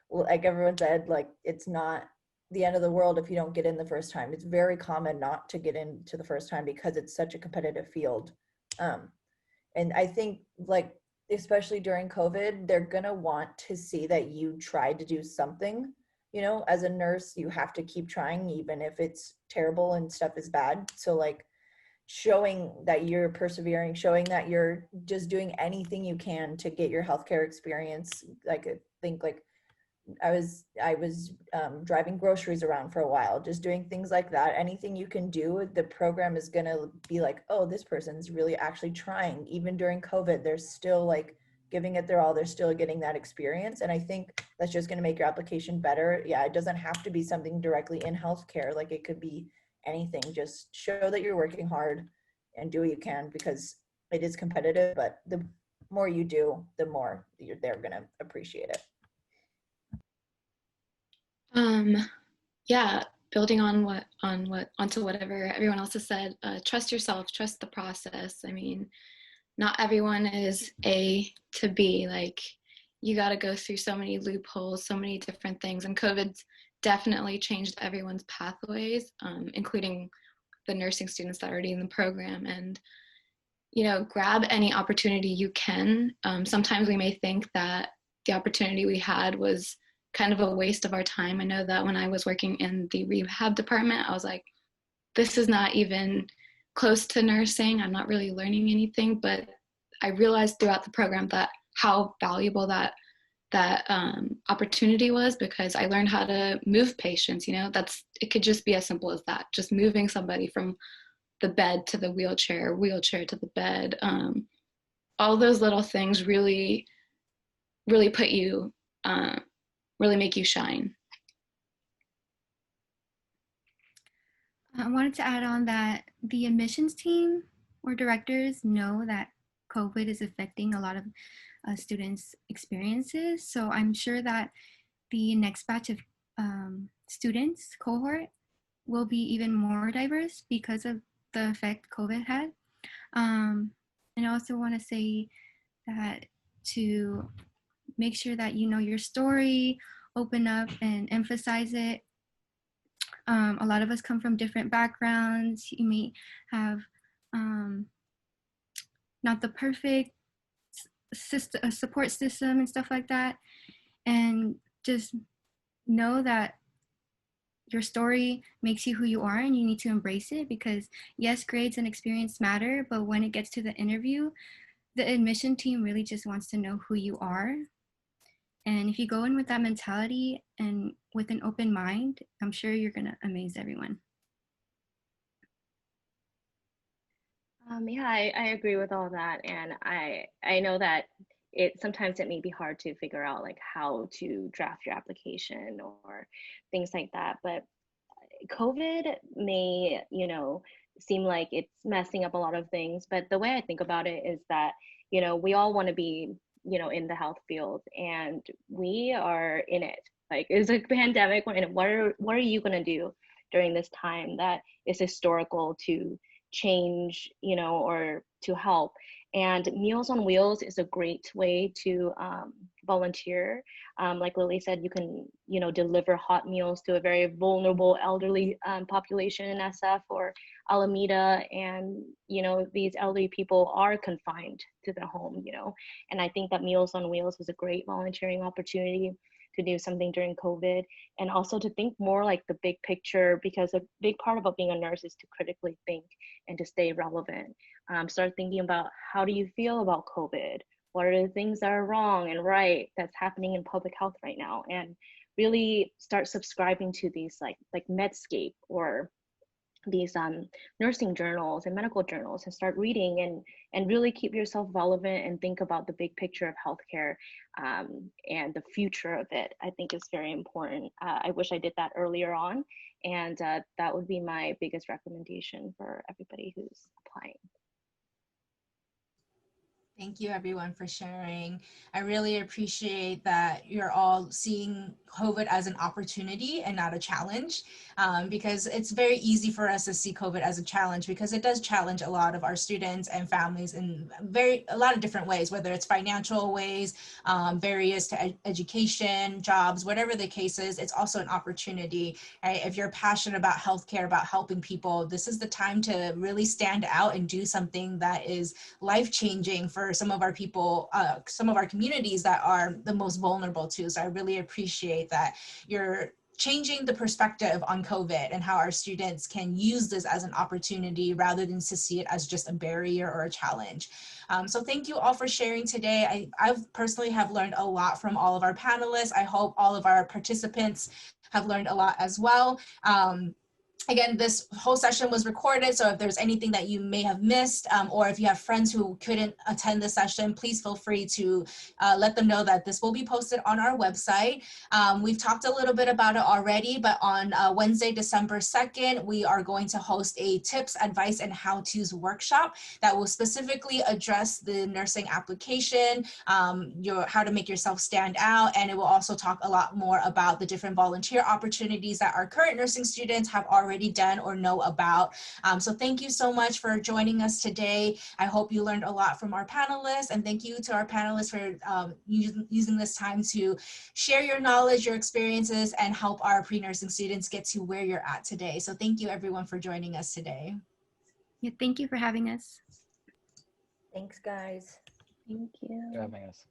Like everyone said, like it's not the end of the world if you don't get in the first time. It's very common not to get into the first time because it's such a competitive field. And I think like, especially during COVID, they're gonna want to see that you tried to do something. You know, as a nurse, you have to keep trying even if it's terrible and stuff is bad. So like showing that you're persevering, showing that you're just doing anything you can to get your healthcare experience. Like I think like I was driving groceries around for a while, just doing things like that. Anything you can do, the program is going to be like, oh, this person's really actually trying. Even during COVID, they're still like giving it their all. They're still getting that experience. And I think that's just going to make your application better. Yeah, it doesn't have to be something directly in healthcare. Like it could be anything. Just show that you're working hard and do what you can, because it is competitive, but the more you do, the more they're going to appreciate it. Yeah, building onto whatever everyone else has said, trust yourself, trust the process. I mean, not everyone is A to B. Like you got to go through so many loopholes, so many different things, and COVID's definitely changed everyone's pathways, including the nursing students that are already in the program. And you know, grab any opportunity you can. Sometimes we may think that the opportunity we had was kind of a waste of our time. I know that when I was working in the rehab department, I was like, this is not even close to nursing. I'm not really learning anything, but I realized throughout the program that how valuable that opportunity was, because I learned how to move patients. It could just be as simple as that, just moving somebody from the bed to the wheelchair to the bed. All those little things really put you, really make you shine. I wanted to add on that the admissions team or directors know that COVID is affecting a lot of students' experiences. So I'm sure that the next batch of students cohort will be even more diverse because of the effect COVID had. And I also want to say that to make sure that you know your story, open up and emphasize it. A lot of us come from different backgrounds. You may have not the perfect support system and stuff like that. And just know that your story makes you who you are, and you need to embrace it, because yes, grades and experience matter, but when it gets to the interview, the admission team really just wants to know who you are. And if you go in with that mentality and with an open mind, I'm sure you're going to amaze everyone. Yeah, I agree with all that. And I know that sometimes it may be hard to figure out like how to draft your application or things like that. But COVID may, seem like it's messing up a lot of things. But the way I think about it is that, we all want to be, in the health field, and we are in it. Like, it's a pandemic. We're in it. What are you going to do during this time that is historical to change, or to help? And Meals on Wheels is a great way to volunteer. Like Lily said, you can, deliver hot meals to a very vulnerable elderly population in SF or Alameda. And, these elderly people are confined to the home, and I think that Meals on Wheels is a great volunteering opportunity to do something during COVID, and also to think more like the big picture, because a big part about being a nurse is to critically think and to stay relevant. Start thinking about, how do you feel about COVID? What are the things that are wrong and right that's happening in public health right now? And really start subscribing to these like Medscape or these nursing journals and medical journals, and start reading and really keep yourself relevant and think about the big picture of healthcare, and the future of it. I think is very important. I wish I did that earlier on, and that would be my biggest recommendation for everybody who's applying. Thank you everyone for sharing. I really appreciate that you're all seeing COVID as an opportunity and not a challenge, because it's very easy for us to see COVID as a challenge, because it does challenge a lot of our students and families in a lot of different ways, whether it's financial ways, barriers to education, jobs, whatever the case is. It's also an opportunity, right? If you're passionate about healthcare, about helping people, this is the time to really stand out and do something that is life-changing for some of our people, some of our communities that are the most vulnerable too. So I really appreciate that you're changing the perspective on COVID and how our students can use this as an opportunity rather than to see it as just a barrier or a challenge. So thank you all for sharing today. I've personally have learned a lot from all of our panelists. I hope all of our participants have learned a lot as well. Again, this whole session was recorded, so if there's anything that you may have missed, or if you have friends who couldn't attend the session, please feel free to let them know that this will be posted on our website. We've talked a little bit about it already, but on Wednesday, December 2nd, we are going to host a tips, advice, and how-tos workshop that will specifically address the nursing application, how to make yourself stand out, and it will also talk a lot more about the different volunteer opportunities that our current nursing students have already done or know about. So thank you so much for joining us today. I hope you learned a lot from our panelists, and thank you to our panelists for using this time to share your knowledge, your experiences, and help our pre-nursing students get to where you're at today. So thank you everyone for joining us today. Yeah, thank you for having us. Thanks, guys. Thank you for having us.